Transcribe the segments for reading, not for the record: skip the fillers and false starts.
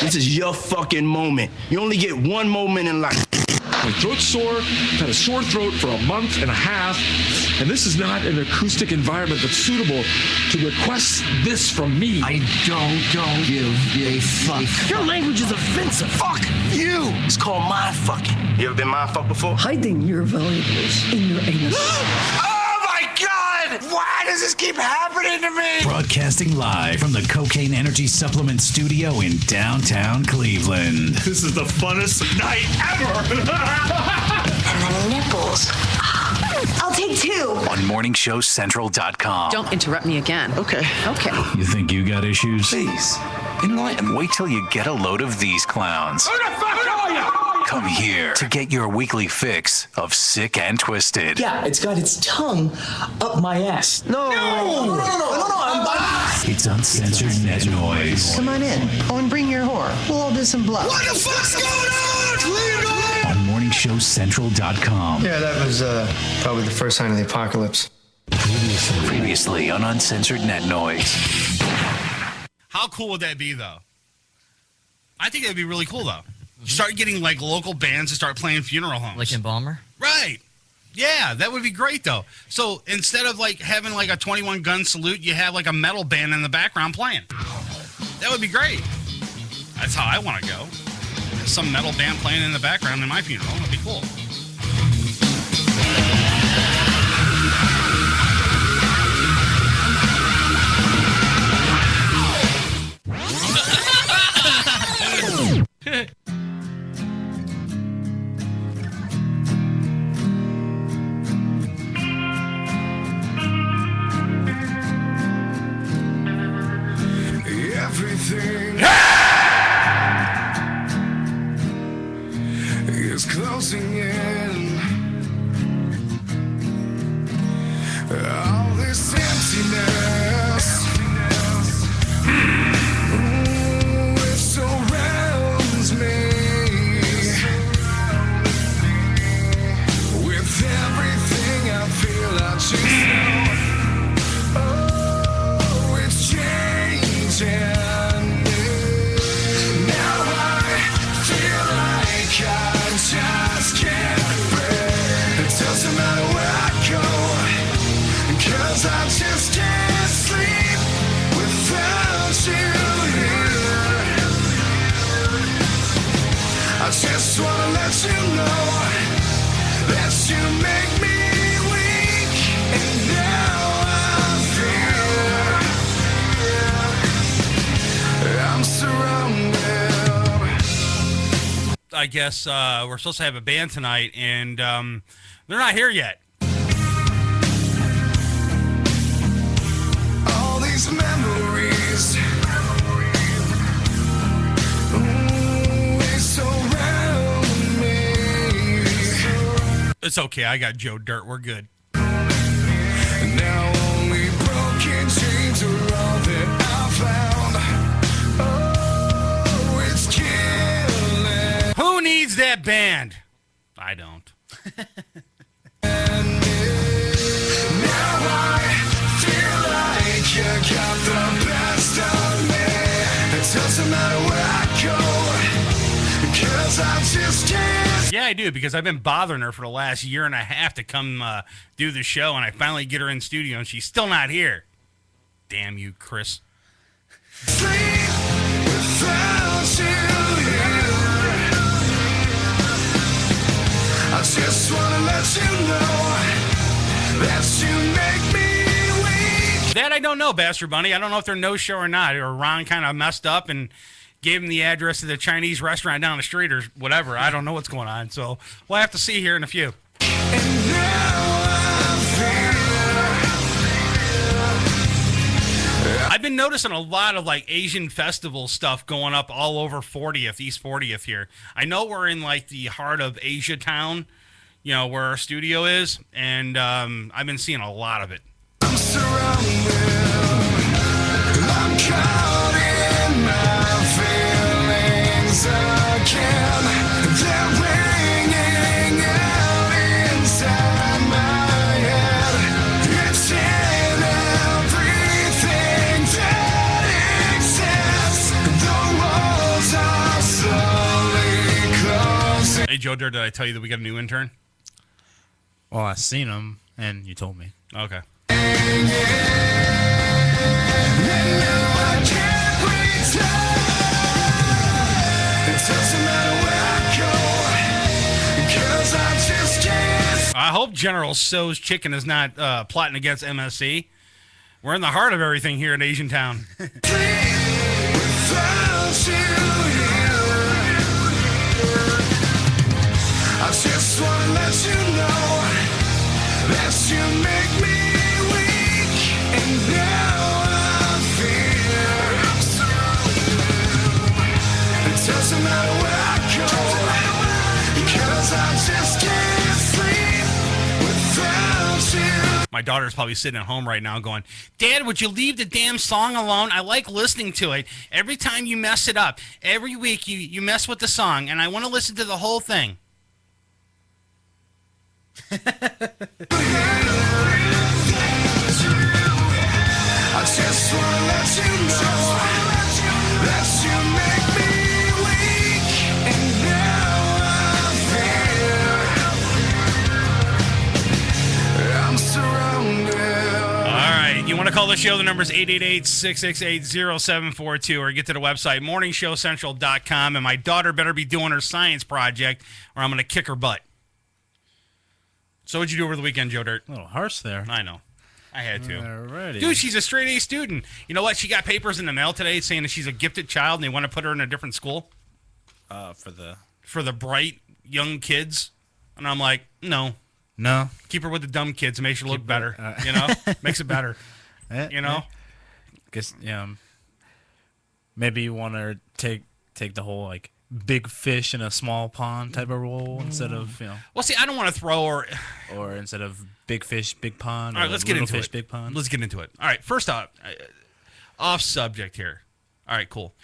This is your fucking moment. You only get one moment in life. My throat's sore, had a sore throat for a month and a half, and this is not an acoustic environment that's suitable to request this from me. I don't give a fuck. Your language is offensive. Fuck you. It's called mind fucking. You ever been mind fucked before? Hiding your valuables in your anus. Oh my God! Why does this keep happening to me? Broadcasting live from the Cocaine Energy Supplement Studio in downtown Cleveland. This is the funnest night ever! And the nipples. I'll take 2. On MorningshowCentral.com. Don't interrupt me again. Okay. You think you got issues? Please, enlighten me. Wait till you get a load of these clowns. Who the fuck are you? Come here to get your weekly fix of Sick and Twisted. Yeah, it's got its tongue up my ass. No. It's Uncensored Net Noise. Come on in. Oh, and bring your whore. We'll all do some bluff. What the fuck's going on? Leave it On MorningshowCentral.com. Yeah, that was probably the first sign of the apocalypse. Previously on Uncensored Net Noise. How cool would that be, though? I think that'd be really cool, though. Start getting, like, local bands to start playing funeral homes. Like in Balmer? Right. Yeah, that would be great, though. So instead of, like, having, like, a 21-gun salute, you have, like, a metal band in the background playing. That would be great. That's how I want to go. Some metal band playing in the background in my funeral. That'd be cool. Everything is closing in. All this emptiness, it surrounds me. With everything I feel, I just know. Oh, it's changing. I just can't sleep without you here. I just wanna let you know that you make me weak, and now I feel I'm surrounded. I guess we're supposed to have a band tonight, and they're not here yet. Memories, they surround me. It's okay, I got Joe Dirt, we're good. Now only broken chains are all that I found. Oh, it's killing. Who needs that band? I don't. You got the best of me. It doesn't matter where I go, 'cause I just can't. Yeah, I do, because I've been bothering her for the last year and a half to come do the show, and I finally get her in studio, and she's still not here. Damn you, Chris. Sleep without you here. I just wanna let you know that you make me. That I don't know, Bastard Bunny. I don't know if they're no-show or not, or Ron kind of messed up and gave him the address to the Chinese restaurant down the street or whatever. I don't know what's going on, so we'll have to see here in a few. And now I've been noticing a lot of, like, Asian festival stuff going up all over 40th, East 40th here. I know we're in, like, the heart of Asia Town, you know, where our studio is, and I've been seeing a lot of it. I'm surrounded. I'm caught in my feelings again. They're ringing out inside my head. It's in everything that exists. The Joe Dirt, did I tell you that we got a new intern? Well, I seen him, and you told me. Okay. I hope General So's Chicken is not plotting against MSC. We're in the heart of everything here in Asian Town. I just want to let you know that you make me weak, and now I fear it doesn't matter where I go, because I just can't sleep without you. My daughter's probably sitting at home right now going, Dad, would you leave the damn song alone? I like listening to it. Every time you mess it up, every week you mess with the song, and I want to listen to the whole thing. I just want to let you know that you make me weak, and now I fear I'm surrounded. All right, you want to call the show? The number is 888-668-0742, or get to the website, morningshowcentral.com, and my daughter better be doing her science project, or I'm going to kick her butt. So what'd you do over the weekend, Joe Dirt? A little harsh there. I know. I had to. Alrighty. Dude, she's a straight A student. You know what? She got papers in the mail today saying that she's a gifted child and they want to put her in a different school. For the bright young kids. And I'm like, no. Keep her with the dumb kids. It makes her look better. You know? Makes it better. You know? Guess, maybe you want to take the whole, like, big fish in a small pond type of role instead of, Well, see, I don't want to throw her. Or instead of big fish, big pond. All right, let's get into fish, it. Big pond. Let's get into it. All right, first off subject here. All right, cool.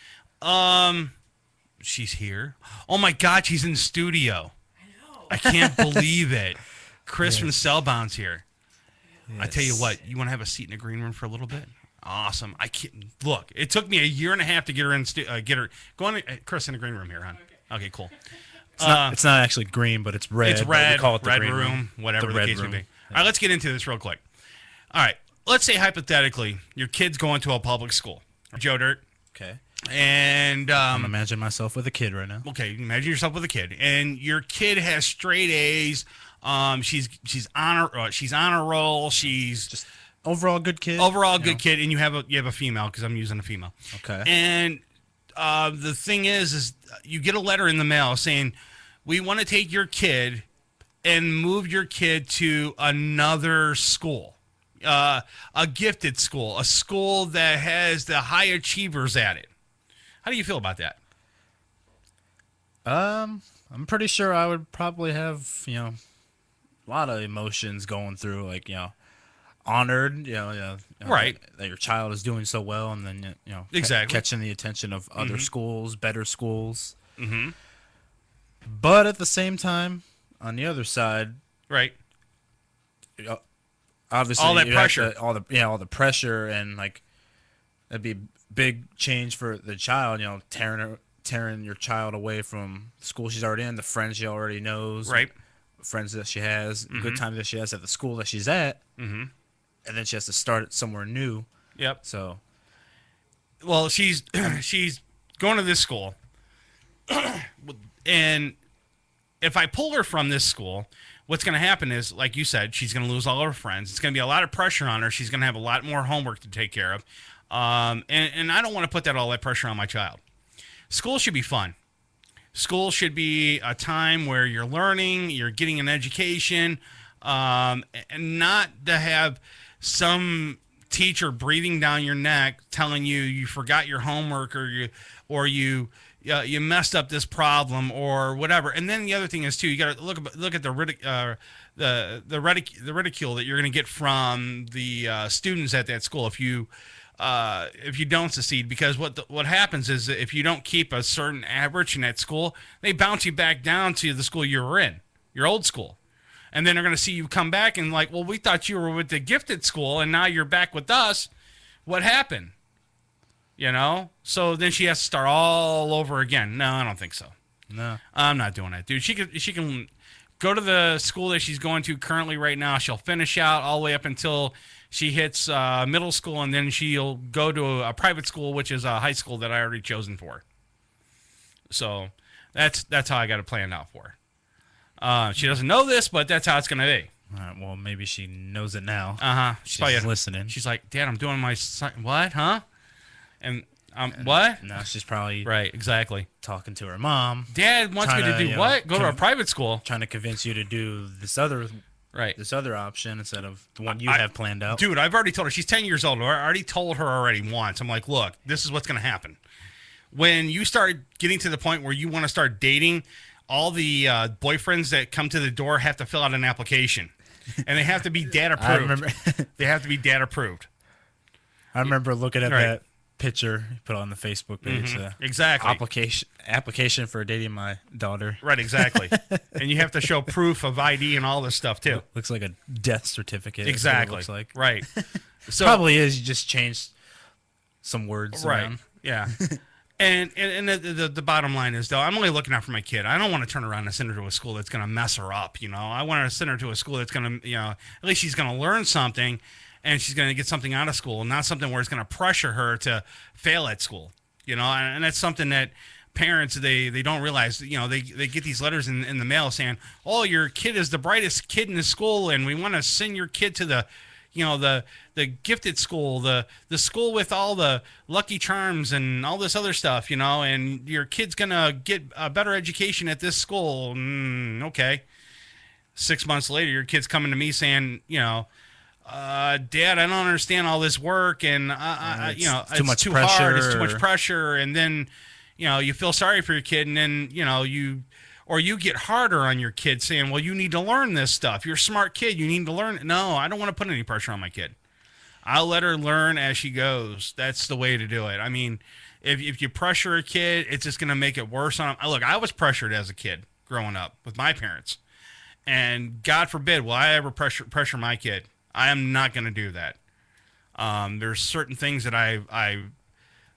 She's here. Oh my God, she's in the studio. I know. I can't believe it. Chris from Cellbound's here. Yes. I tell you what, you want to have a seat in the green room for a little bit? Awesome. I can't look. It took me a year and a half to get her in. Go on, Chris, in the green room here, hon. Okay, cool. It's not actually green, but it's red. It's red. We call it the red green room, whatever the case may be. Yeah. All right, let's get into this real quick. All right, let's say hypothetically your kid's going to a public school. Joe Dirt. Okay. And I'm imagining myself with a kid right now. Okay, imagine yourself with a kid, and your kid has straight A's. She's honor roll. She's just overall good kid. Good kid, and you have a female because I'm using a female. Okay. And the thing is you get a letter in the mail saying we want to take your kid and move your kid to another school, a gifted school, a school that has the high achievers at it. How do you feel about that? I'm pretty sure I would probably have, a lot of emotions going through, like, honored, right, that your child is doing so well, and then, exactly catching the attention of other schools, better schools. Mm-hmm. But at the same time, on the other side, right, obviously all that pressure, all the pressure, and like that'd be a big change for the child. Tearing your child away from the school she's already in, the friends she already knows, right, friends that she has, good time that she has at the school that she's at, and then she has to start somewhere new. Yep. So, well, she's going to this school, and if I pull her from this school, what's going to happen is, like you said, she's going to lose all of her friends. It's going to be a lot of pressure on her. She's going to have a lot more homework to take care of, and I don't want to put all that pressure on my child. School should be fun. School should be a time where you're learning, you're getting an education, and not to have some teacher breathing down your neck telling you forgot your homework or you messed up this problem or whatever. And then the other thing is too, you got to look at the ridicule that you're going to get from the students at that school if you don't succeed, because what happens is that if you don't keep a certain average in that school, they bounce you back down to the school you were in, your old school. And then they're going to see you come back and like, well, we thought you were with the gifted school and now you're back with us. What happened? So then she has to start all over again. No, I don't think so. No. I'm not doing it, dude. She can go to the school that she's going to currently right now. She'll finish out all the way up until she hits middle school, and then she'll go to a private school, which is a high school that I already chosen for her. So that's how I got it planned out for her. She doesn't know this, but that's how it's going to be. All right, well, maybe she knows it now. She's She's listening. She's like, Dad, I'm doing my what, huh? And what? No, she's probably right, exactly. talking to her mom. Dad wants me to do what? Go to a private school. Trying to convince you to do this other option instead of the one you have planned out. Dude, I've already told her. She's 10 years old. I already told her already once. I'm like, look, this is what's going to happen. When you start getting to the point where you want to start dating, all the boyfriends that come to the door have to fill out an application. And they have to be dad approved. They have to be dad approved. I remember looking at that picture you put on the Facebook page. Exactly. Application for dating my daughter. Right, exactly. And you have to show proof of ID and all this stuff, too. Looks like a death certificate. Exactly. Looks like. Right. So probably is. You just changed some words around. Yeah. And the bottom line is, though, I'm only looking out for my kid. I don't want to turn around and send her to a school that's going to mess her up, you know. I want to send her to a school that's going to, at least she's going to learn something, and she's going to get something out of school, not something where it's going to pressure her to fail at school, and that's something that parents, they don't realize. They get these letters in the mail saying, oh, your kid is the brightest kid in the school, and we want to send your kid to the gifted school, the school with all the Lucky Charms and all this other stuff, and your kid's going to get a better education at this school. Okay. 6 months later, your kid's coming to me saying, Dad, I don't understand all this work, and it's too much too pressure. hard. It's too much pressure, and then you feel sorry for your kid, and then you get harder on your kid, saying, "Well, you need to learn this stuff. You're a smart kid. You need to learn." No, I don't want to put any pressure on my kid. I'll let her learn as she goes. That's the way to do it. I mean, if you pressure a kid, it's just going to make it worse on them. Look, I was pressured as a kid growing up with my parents, and God forbid will I ever pressure my kid. I am not going to do that. There's certain things that I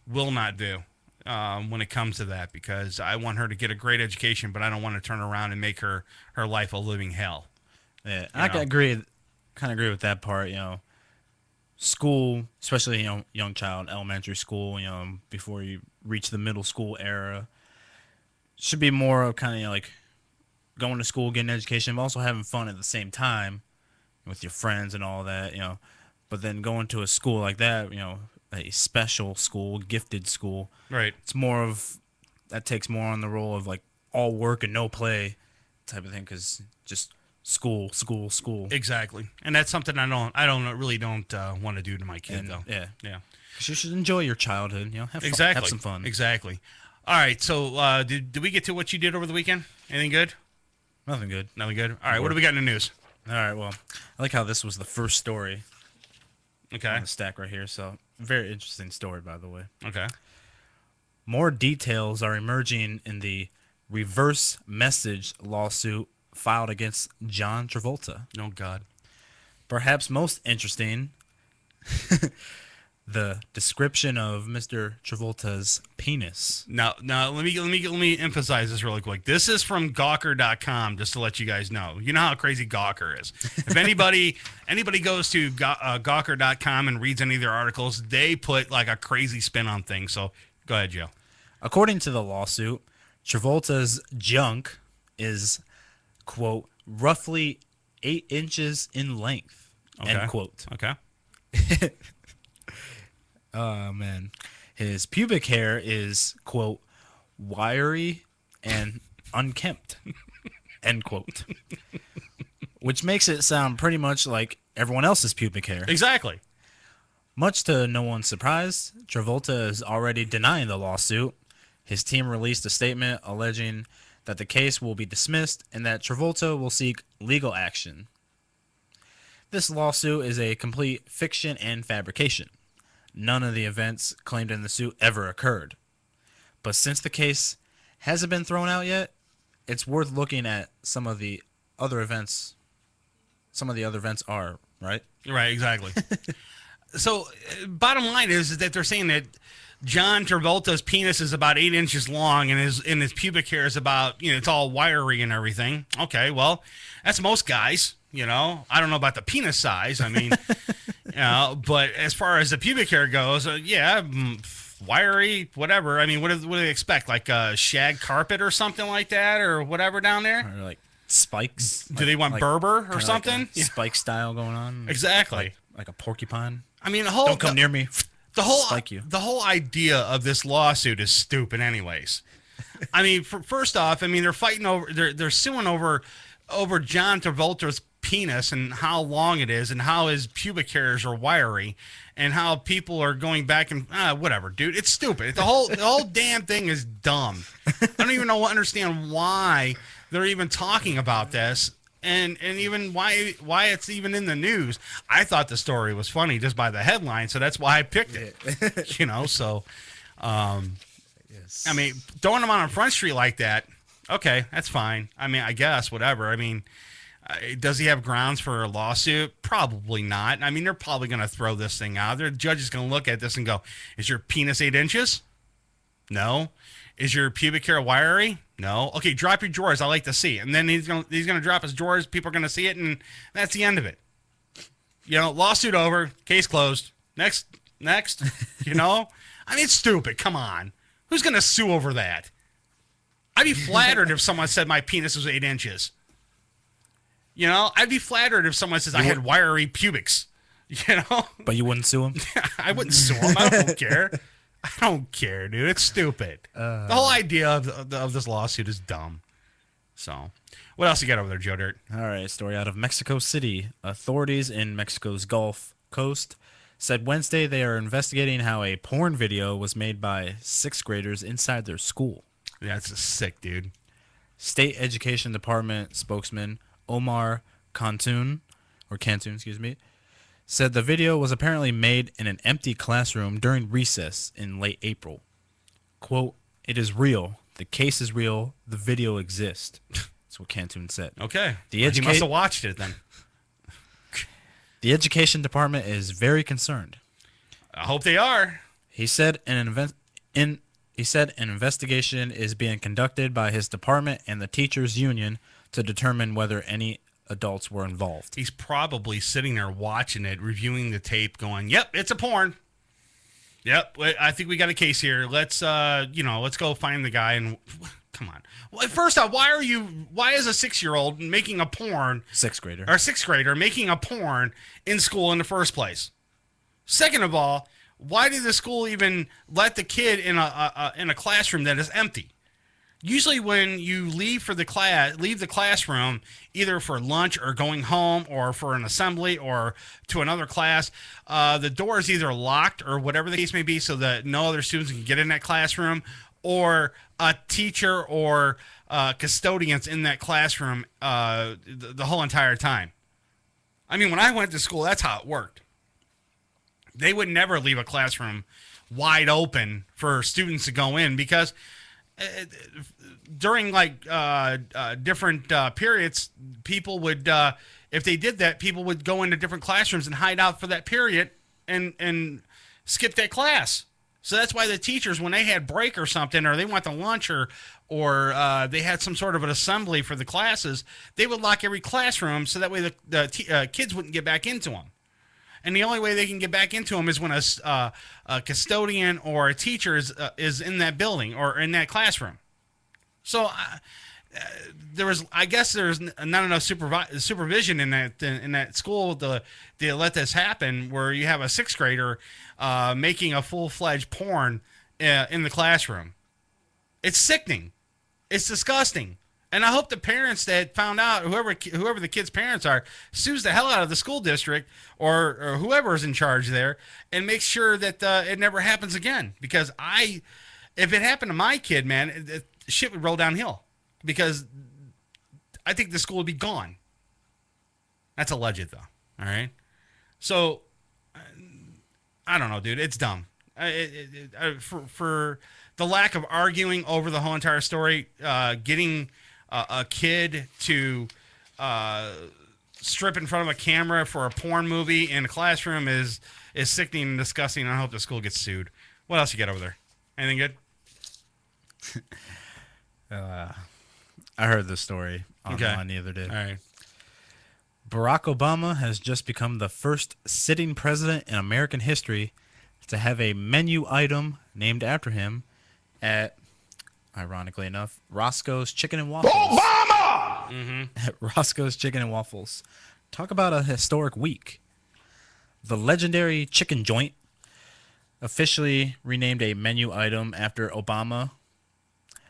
will not do when it comes to that, because I want her to get a great education, but I don't want to turn around and make her life a living hell. Yeah, I kind of agree with that part. School, especially young child, elementary school, before you reach the middle school era, should be more of kind of like going to school, getting an education, but also having fun at the same time with your friends and all that, But then going to a school like that, a special school, gifted school, right? It's more of that takes more on the role of like all work and no play type of thing, because just school. Exactly, and that's something I don't want to do to my kid, though. Yeah. Because you should enjoy your childhood. Have fun, exactly, have some fun. Exactly. All right, so did we get to what you did over the weekend? Anything good? Nothing good. Nothing good. All right, what do we got in the news? All right, well, I like how this was the first story. Okay. On the stack right here. So, very interesting story, by the way. Okay. More details are emerging in the reverse message lawsuit filed against John Travolta. Oh, God. Perhaps most interesting, the description of Mr. Travolta's penis. Now, let me emphasize this really quick. This is from Gawker.com, just to let you guys know. You know how crazy Gawker is. If anybody goes to Gawker.com and reads any of their articles, they put like a crazy spin on things. So go ahead, Joe. According to the lawsuit, Travolta's junk is, quote, roughly 8 inches in length, end quote. Okay. Oh, man. His pubic hair is, quote, wiry and unkempt, end quote. Which makes it sound pretty much like everyone else's pubic hair. Exactly. Much to no one's surprise, Travolta is already denying the lawsuit. His team released a statement alleging that the case will be dismissed and that Travolta will seek legal action. This lawsuit is a complete fiction and fabrication. None of the events claimed in the suit ever occurred. But since the case hasn't been thrown out yet, it's worth looking at some of the other events. Some of the other events are, right? Right, exactly. So, bottom line is that they're saying that John Travolta's penis is about 8 inches long, and his pubic hair is about, it's all wiry and everything. Okay, well, that's most guys. I don't know about the penis size. I mean, but as far as the pubic hair goes, wiry, whatever. I mean, what do they expect? Like a shag carpet or something like that, or whatever down there? Or like spikes. Do they want Berber or something? Like spike style going on. Exactly. Like a porcupine. I mean, don't come near me. The whole spike you. The whole idea of this lawsuit is stupid, anyways. I mean, first off, I mean they're fighting over, they're suing over John Travolta's penis and how long it is and how his pubic hairs are wiry and how people are going back and whatever, dude. It's stupid. The whole damn thing is dumb. I don't even understand why they're even talking about this and even why it's even in the news. I thought the story was funny just by the headline, so that's why I picked it. So yes. I mean, throwing him on Front Street like that, okay, that's fine. I mean, I guess whatever. I mean, does he have grounds for a lawsuit? Probably not. I mean, they're probably going to throw this thing out. The judge is going to look at this and go, is your penis 8 inches? No. Is your pubic hair wiry? No. Okay, drop your drawers. I like to see. And then he's going to drop his drawers. People are going to see it, and that's the end of it. Lawsuit over. Case closed. Next. I mean, it's stupid. Come on. Who's going to sue over that? I'd be flattered if someone said my penis was 8 inches. I'd be flattered if someone says I had wiry pubics. But you wouldn't sue him? I wouldn't sue him. I don't care. I don't care, dude. It's stupid. The whole idea of this lawsuit is dumb. So, what else you got over there, Joe Dirt? All right, story out of Mexico City. Authorities in Mexico's Gulf Coast said Wednesday they are investigating how a porn video was made by 6th graders inside their school. That's sick, dude. State Education Department spokesman Omar Cantun, said the video was apparently made in an empty classroom during recess in late April. Quote, "It is real. The case is real. The video exists." That's what Cantun said. Okay. He must have watched it then. The Education Department is very concerned. I hope they are. He said an investigation is being conducted by his department and the teachers' union to determine whether any adults were involved. He's probably sitting there watching it, reviewing the tape, going, "Yep, it's a porn. Yep, I think we got a case here. Let's go find the guy." And come on. Well, first off, why is a 6-year-old making a porn? 6th grader. Or 6th grader making a porn in school in the first place? Second of all, why did the school even let the kid in a classroom that is empty? Usually when you leave the classroom, either for lunch or going home or for an assembly or to another class, the door is either locked or whatever the case may be so that no other students can get in that classroom, or a teacher or custodians in that classroom the whole entire time. I mean, when I went to school, that's how it worked. They would never leave a classroom wide open for students to go in because during different periods, people would, if they did that, people would go into different classrooms and hide out for that period and skip that class. So that's why the teachers, when they had break or something, or they went to lunch or they had some sort of an assembly for the classes, they would lock every classroom so that way the kids wouldn't get back into them. And the only way they can get back into them is when a custodian or a teacher is in that building or in that classroom. So there's not enough supervision in that school to let this happen, where you have a 6th grader making a full-fledged porn in the classroom. It's sickening. It's disgusting. And I hope the parents that found out, whoever the kids' parents are, sues the hell out of the school district or whoever is in charge there and makes sure that it never happens again. Because if it happened to my kid, man, shit would roll downhill. Because I think the school would be gone. That's alleged, though. All right? So, I don't know, dude. It's dumb. For the lack of arguing over the whole entire story, getting a kid to strip in front of a camera for a porn movie in a classroom is sickening and disgusting. I hope the school gets sued. What else you got over there? Anything good? I heard this story online the other day. All right. Barack Obama has just become the first sitting president in American history to have a menu item named after him at, ironically enough, Roscoe's Chicken and Waffles. Obama! At Roscoe's Chicken and Waffles. Talk about a historic week. The legendary chicken joint officially renamed a menu item after Obama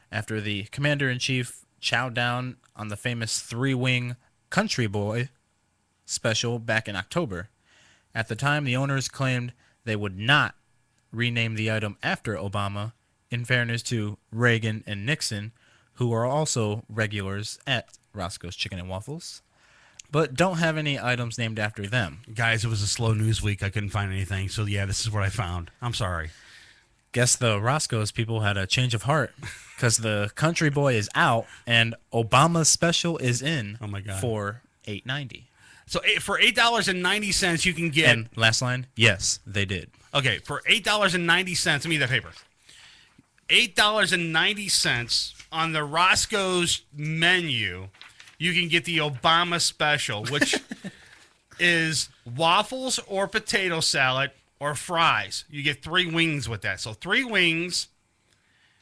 after the commander-in-chief chowed down on the famous three-wing Country Boy special back in October. At the time, the owners claimed they would not rename the item after Obama, in fairness to Reagan and Nixon, who are also regulars at Roscoe's Chicken and Waffles, but don't have any items named after them. Guys, it was a slow news week. I couldn't find anything. So, yeah, this is what I found. I'm sorry. Guess the Roscoe's people had a change of heart because the Country Boy is out and Obama's special is in for $8.90. So for $8.90, you can get... And last line, yes, they did. Okay, for $8.90, let me get that paper. $8.90 on the Roscoe's menu, you can get the Obama special, which is waffles or potato salad or fries. You get 3 wings with that. So 3 wings,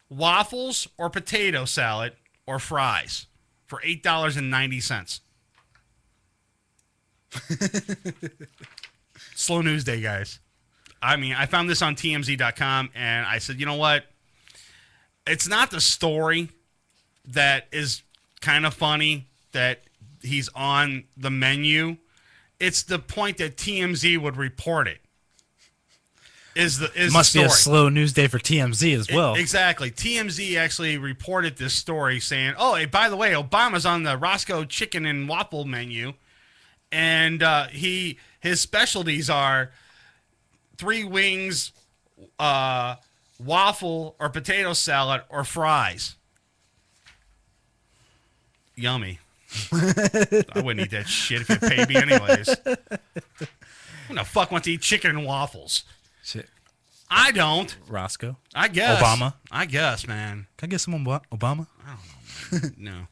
waffles or potato salad or fries for $8.90. Slow news day, guys. I mean, I found this on TMZ.com, and I said, you know what? It's not the story that is kind of funny that he's on the menu. It's the point that TMZ would report it. Must be a slow news day for TMZ as well. Exactly. TMZ actually reported this story saying, oh, hey, by the way, Obama's on the Roscoe Chicken and Waffle menu. And his specialties are 3 wings, waffle or potato salad or fries. Yummy. I wouldn't eat that shit if you paid me anyways. Who the fuck wants to eat chicken and waffles? Shit. I don't. Roscoe? I guess. Obama? I guess, man. Can I get some Obama? I don't know, man. No.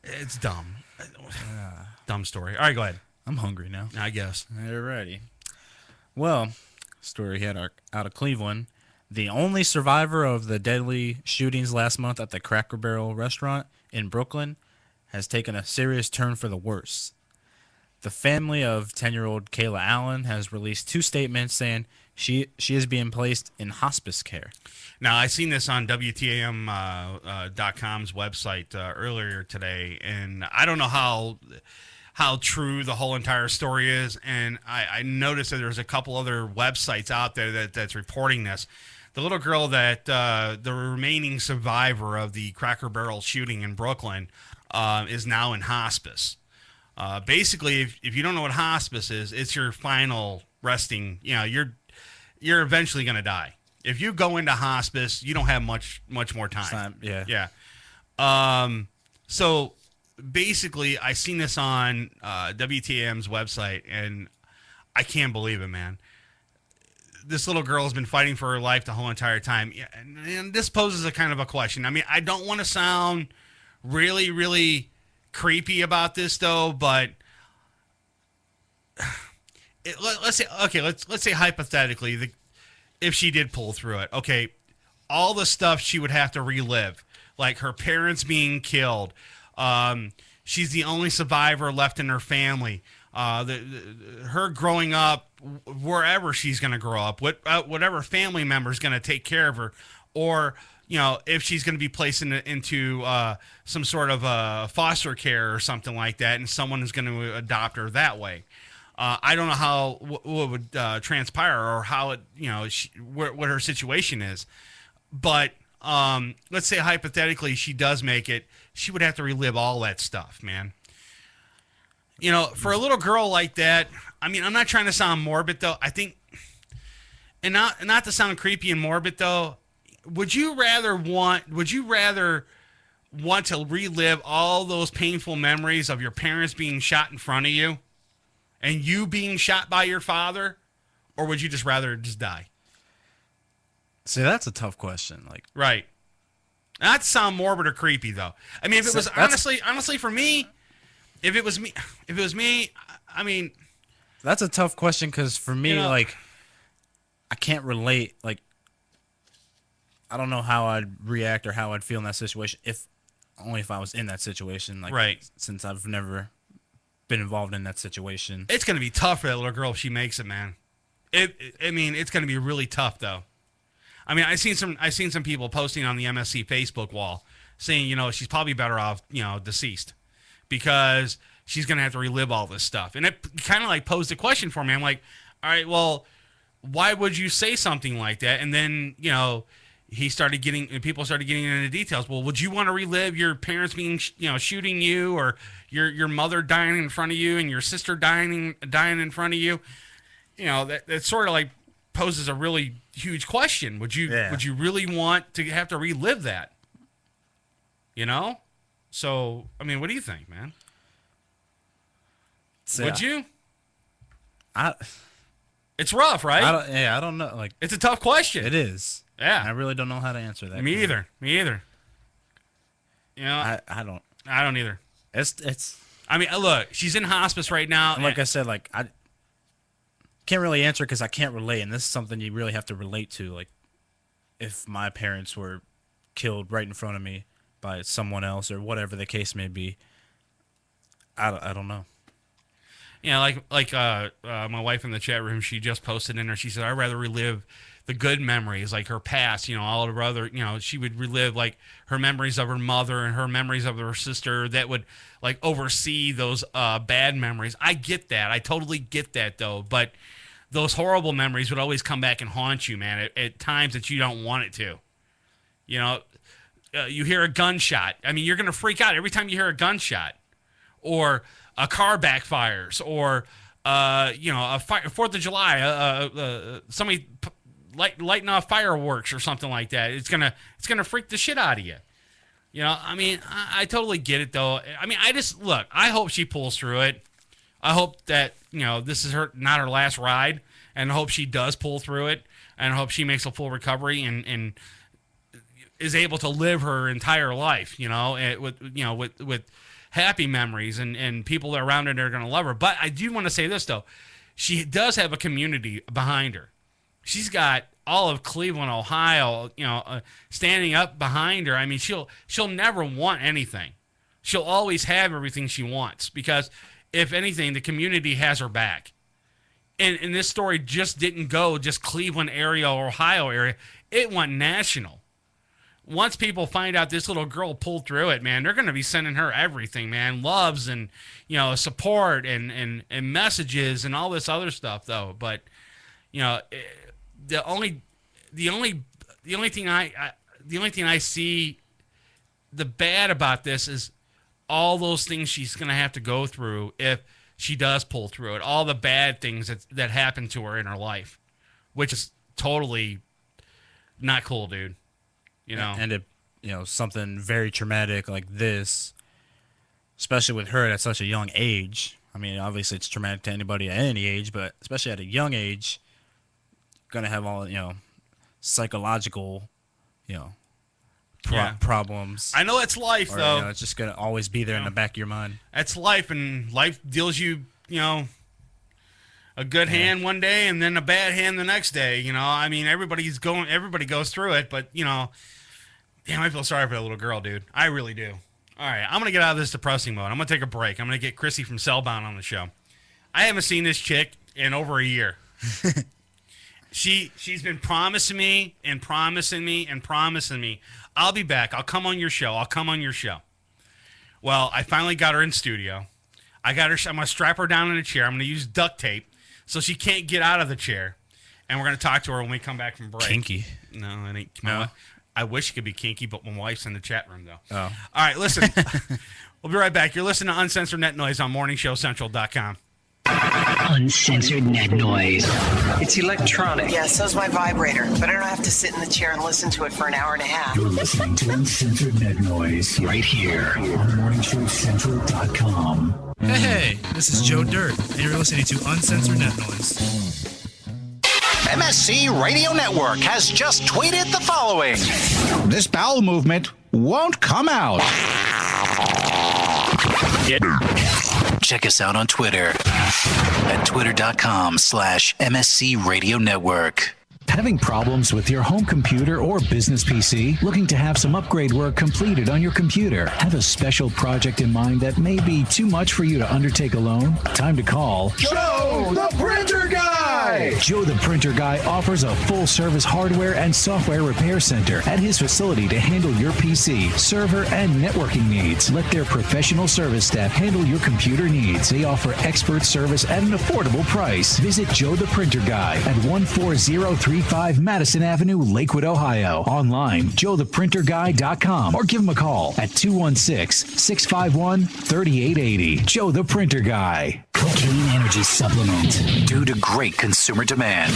It's dumb. Dumb story. All right, go ahead. I'm hungry now. I guess. Alrighty. Well, story here out of Cleveland. The only survivor of the deadly shootings last month at the Cracker Barrel restaurant in Brooklyn has taken a serious turn for the worse. The family of 10-year-old Kayla Allen has released 2 statements saying she is being placed in hospice care. Now, I seen this on WTAM.com's website earlier today, and I don't know how true the whole entire story is, and I noticed that there's a couple other websites out there that's reporting this. The little girl that the remaining survivor of the Cracker Barrel shooting in Brooklyn is now in hospice. Basically, if you don't know what hospice is, it's your final resting. You know, you're eventually going to die. If you go into hospice, you don't have much more time. Yeah. So basically, I seen this on WTM's website, and I can't believe it, man. This little girl has been fighting for her life the whole entire time. And this poses a kind of a question. I mean, I don't want to sound really, really creepy about this, though, but let's say hypothetically, if she did pull through it, okay, all the stuff she would have to relive, like her parents being killed. She's the only survivor left in her family. Her growing up wherever she's going to grow up, whatever family member is going to take care of her, or if she's going to be placed into some sort of foster care or something like that, and someone is going to adopt her that way. I don't know what would transpire or how it, what her situation is, but let's say hypothetically she does make it, she would have to relive all that stuff, man. For a little girl like that, I mean, I'm not trying to sound morbid, though. I think, and not to sound creepy and morbid, though, would you rather want to relive all those painful memories of your parents being shot in front of you and you being shot by your father, or would you just rather just die? See, that's a tough question. Like, right. Not to sound morbid or creepy though. I mean, if it was honestly for me, if it was me, I mean, that's a tough question because for me, like, I can't relate. Like, I don't know how I'd react or how I'd feel in that situation if I was in that situation. Like, right. Since I've never been involved in that situation. It's going to be tough for that little girl if she makes it, man. I mean, it's going to be really tough though. I mean, I've seen some people posting on the MSC Facebook wall saying, she's probably better off, deceased because she's going to have to relive all this stuff. And it kind of like posed a question for me. I'm like, all right, well, why would you say something like that? And then, people started getting into details. Well, would you want to relive your parents being, shooting you, or your mother dying in front of you and your sister dying in front of you? That sort of like poses a really huge question. Would you really want to have to relive that? So, I mean, what do you think, man? Would you? It's rough, right? I don't know. Like, it's a tough question. It is. Yeah. I really don't know how to answer that. Me either. I don't either. It's I mean, look, she's in hospice right now. And like I said, like, I can't really answer because I can't relate, and this is something you really have to relate to. Like, if my parents were killed right in front of me by someone else or whatever the case may be, I don't know. Like my wife in the chat room, she just posted in there. She said, "I'd rather relive the good memories, like her past. All of her other, she would relive like her memories of her mother and her memories of her sister that would like oversee those bad memories." I get that. I totally get that though. But those horrible memories would always come back and haunt you, man, at times that you don't want it to. You hear a gunshot. I mean, you're gonna freak out every time you hear a gunshot, or a car backfires, or a 4th of July, somebody lighting off fireworks or something like that. It's gonna freak the shit out of you. I mean, I totally get it though. I mean, I hope she pulls through it. I hope that this is not her last ride, and I hope she does pull through it, and I hope she makes a full recovery and is able to live her entire life. With happy memories and people around her that are going to love her. But I do want to say this, though. She does have a community behind her. She's got all of Cleveland, Ohio, standing up behind her. I mean, she'll never want anything. She'll always have everything she wants because, if anything, the community has her back. And this story just didn't go just Cleveland area or Ohio area. It went national. Once people find out this little girl pulled through it, man, they're going to be sending her everything, man. Loves and, support and messages and all this other stuff, though. But, the only thing I see the bad about this is all those things she's going to have to go through if she does pull through it. All the bad things that happen to her in her life, which is totally not cool, dude. And it, something very traumatic like this, especially with her at such a young age. I mean, obviously it's traumatic to anybody at any age, but especially at a young age, gonna have all psychological, problems. I know it's life, though. It's just gonna always be there in the back of your mind. That's life, and life deals you, a good hand one day and then a bad hand the next day. I mean, everybody goes through it, but damn, I feel sorry for that little girl, dude. I really do. All right, I'm gonna get out of this depressing mode. I'm gonna take a break. I'm gonna get Chrissy from Cellbound on the show. I haven't seen this chick in over a year. She's been promising me and promising me and promising me. I'll be back. I'll come on your show. Well, I finally got her in studio. I'm gonna strap her down in a chair. I'm gonna use duct tape so she can't get out of the chair. And we're gonna talk to her when we come back from break. Kinky. No, it ain't. No. I wish it could be kinky, but my wife's in the chat room though. Oh. All right, listen. We'll be right back. You're listening to Uncensored Net Noise on MorningShowCentral.com. Uncensored Net Noise. It's electronic. Yeah, so's my vibrator, but I don't have to sit in the chair and listen to it for an hour and a half. You're listening to Uncensored Net Noise right here on MorningShowCentral.com. Hey, this is Joe Dirt, and you're listening to Uncensored Net Noise. MSC Radio Network has just tweeted the following. This bowel movement won't come out. Check us out on Twitter at twitter.com/MSC Radio Network. Having problems with your home computer or business PC? Looking to have some upgrade work completed on your computer? Have a special project in mind that may be too much for you to undertake alone? Time to call Joe the Printer Guy! Joe the Printer Guy offers a full-service hardware and software repair center at his facility to handle your PC, server, and networking needs. Let their professional service staff handle your computer needs. They offer expert service at an affordable price. Visit Joe the Printer Guy at 14035 Madison Avenue, Lakewood, Ohio. Online, joetheprinterguy.com, or give him a call at 216-651-3880. Joe the Printer Guy. Cocaine Energy Supplement. Due to great consumer demand,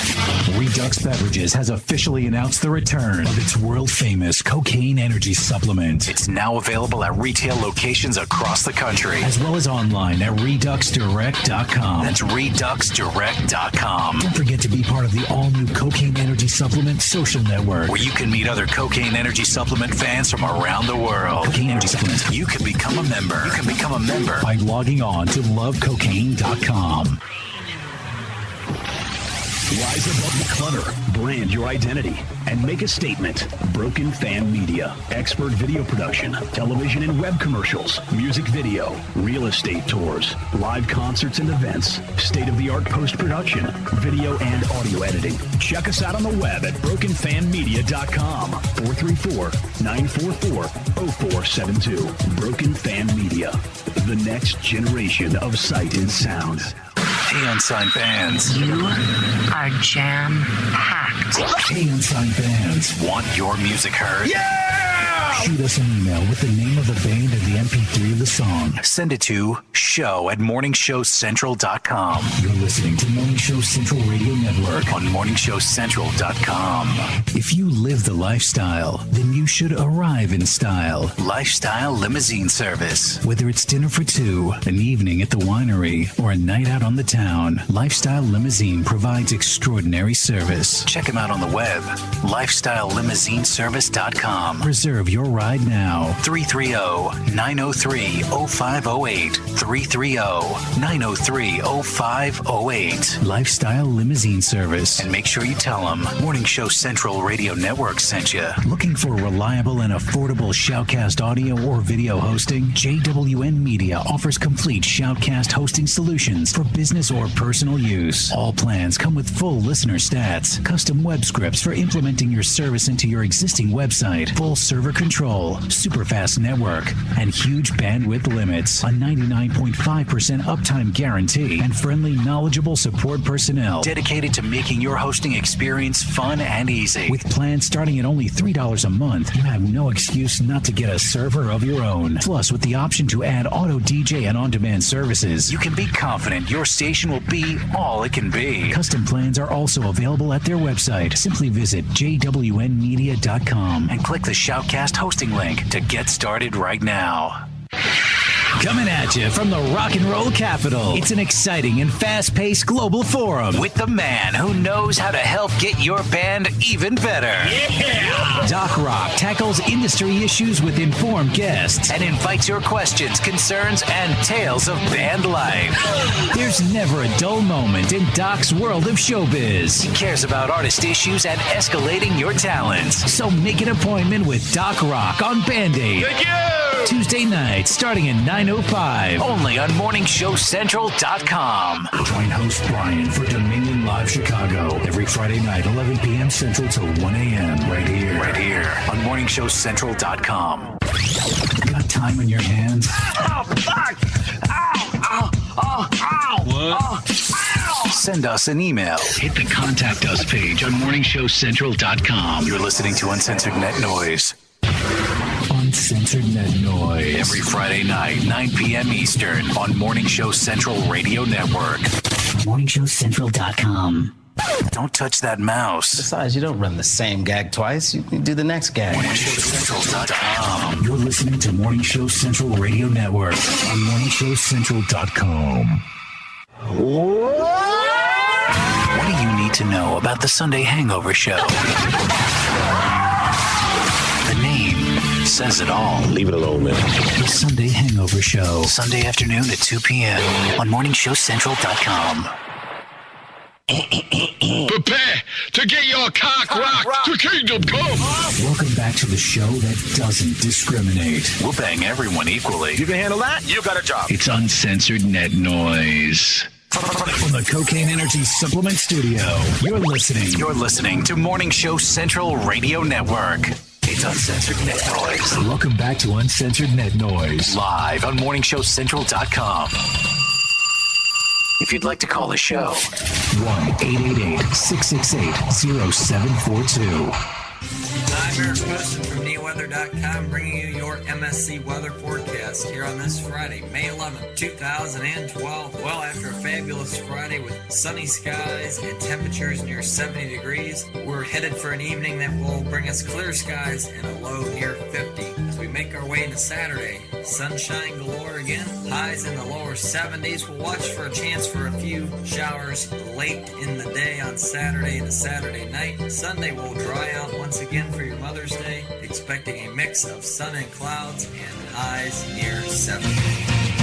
Redux Beverages has officially announced the return of its world-famous Cocaine Energy Supplement. It's now available at retail locations across the country, as well as online at reduxdirect.com. That's reduxdirect.com. Don't forget to be part of the all-new Cocaine Energy Supplement social network, where you can meet other Cocaine Energy Supplement fans from around the world. Cocaine Energy Supplement. You can become a member. You can become a member by logging on to lovecocaine.com. Rise above the clutter, brand your identity, and make a statement. Broken Fan Media. Expert video production, television and web commercials, music video, real estate tours, live concerts and events, state-of-the-art post-production, video and audio editing. Check us out on the web at brokenfanmedia.com. 434-944-0472. Broken Fan Media. The next generation of sight and sound. Hey, Unsigned fans. You are jam-packed. Hey, Unsigned fans. Want your music heard? Yeah! Shoot us an email with the name of the band and the MP3 of the song. Send it to show@morningshowcentral.com. You're listening to Morning Show Central Radio Network on morningshowcentral.com. If you live the lifestyle, then you should arrive in style. Lifestyle Limousine Service. Whether it's dinner for two, an evening at the winery, or a night out on the town, Lifestyle Limousine provides extraordinary service. Check them out on the web, lifestylelimousine.service.com. Reserve your ride now. 330-903-0508. 330-903-0508. Lifestyle Limousine Service. And make sure you tell them Morning Show Central Radio Network sent you. Looking for reliable and affordable Shoutcast audio or video hosting? JWN Media offers complete Shoutcast hosting solutions for business or personal use. All plans come with full listener stats, custom web scripts for implementing your service into your existing website, full server control, super fast network, and huge bandwidth limits, a 99.5% uptime guarantee, and friendly, knowledgeable support personnel dedicated to making your hosting experience fun and easy. With plans starting at only $3 a month, you have no excuse not to get a server of your own. Plus, with the option to add auto DJ and on-demand services, you can be confident your station will be all it can be. Custom plans are also available at their website. Simply visit jwnmedia.com and click the Shoutcast hosting link to get started right now. Coming at you from the rock and roll capital, it's an exciting and fast-paced global forum with the man who knows how to help get your band even better. Yeah! Doc Rock tackles industry issues with informed guests and invites your questions, concerns, and tales of band life. There's never a dull moment in Doc's world of showbiz. He cares about artist issues and escalating your talents. So make an appointment with Doc Rock on Band-Aid. Thank you! Tuesday night, starting at 9:05, only on morningshowcentral.com. Join host Brian for Dominion Live Chicago every Friday night, 11 p.m. Central to 1 a.m. Right here on morningshowcentral.com. Got time in your hands? Oh, fuck! Ow! Ow! Oh! Ow! What? Oh, ow! Send us an email. Hit the Contact Us page on morningshowcentral.com. You're listening to Uncensored Net Noise. Uncensored Net Noise. Every Friday night, 9 p.m. Eastern on Morning Show Central Radio Network. MorningshowCentral.com. Don't touch that mouse. Besides, you don't run the same gag twice. You do the next gag. MorningshowCentral.com. You're listening to Morning Show Central Radio Network on MorningshowCentral.com. What do you need need to know about the Sunday Hangover Show. The name says it all. Leave it alone, man. The Sunday Hangover Show. Sunday afternoon at 2 p.m. on morningshowcentral.com. Prepare to get your cock rocked to kingdom come. Welcome back to the show that doesn't discriminate. We'll bang everyone equally. You can handle that? You got a job. It's Uncensored Net Noise. From the Cocaine Energy Supplement Studio, you're listening to Morning Show Central Radio Network. It's Uncensored Net Noise. Welcome back to Uncensored Net Noise. Live on morningshowcentral.com. If you'd like to call the show, 1-888-668-0742. I'm Eric Poston from NeoWeather.com, bringing you your MSC weather forecast here on this Friday, May 11th, 2012. Well, after a fabulous Friday with sunny skies and temperatures near 70 degrees, we're headed for an evening that will bring us clear skies and a low near 50. As we make our way into Saturday, sunshine galore again, highs in the lower 70s. We'll watch for a chance for a few showers late in the day on Saturday into Saturday night. Sunday will dry out once again for your Mother's Day, expecting a mix of sun and clouds and highs near 70.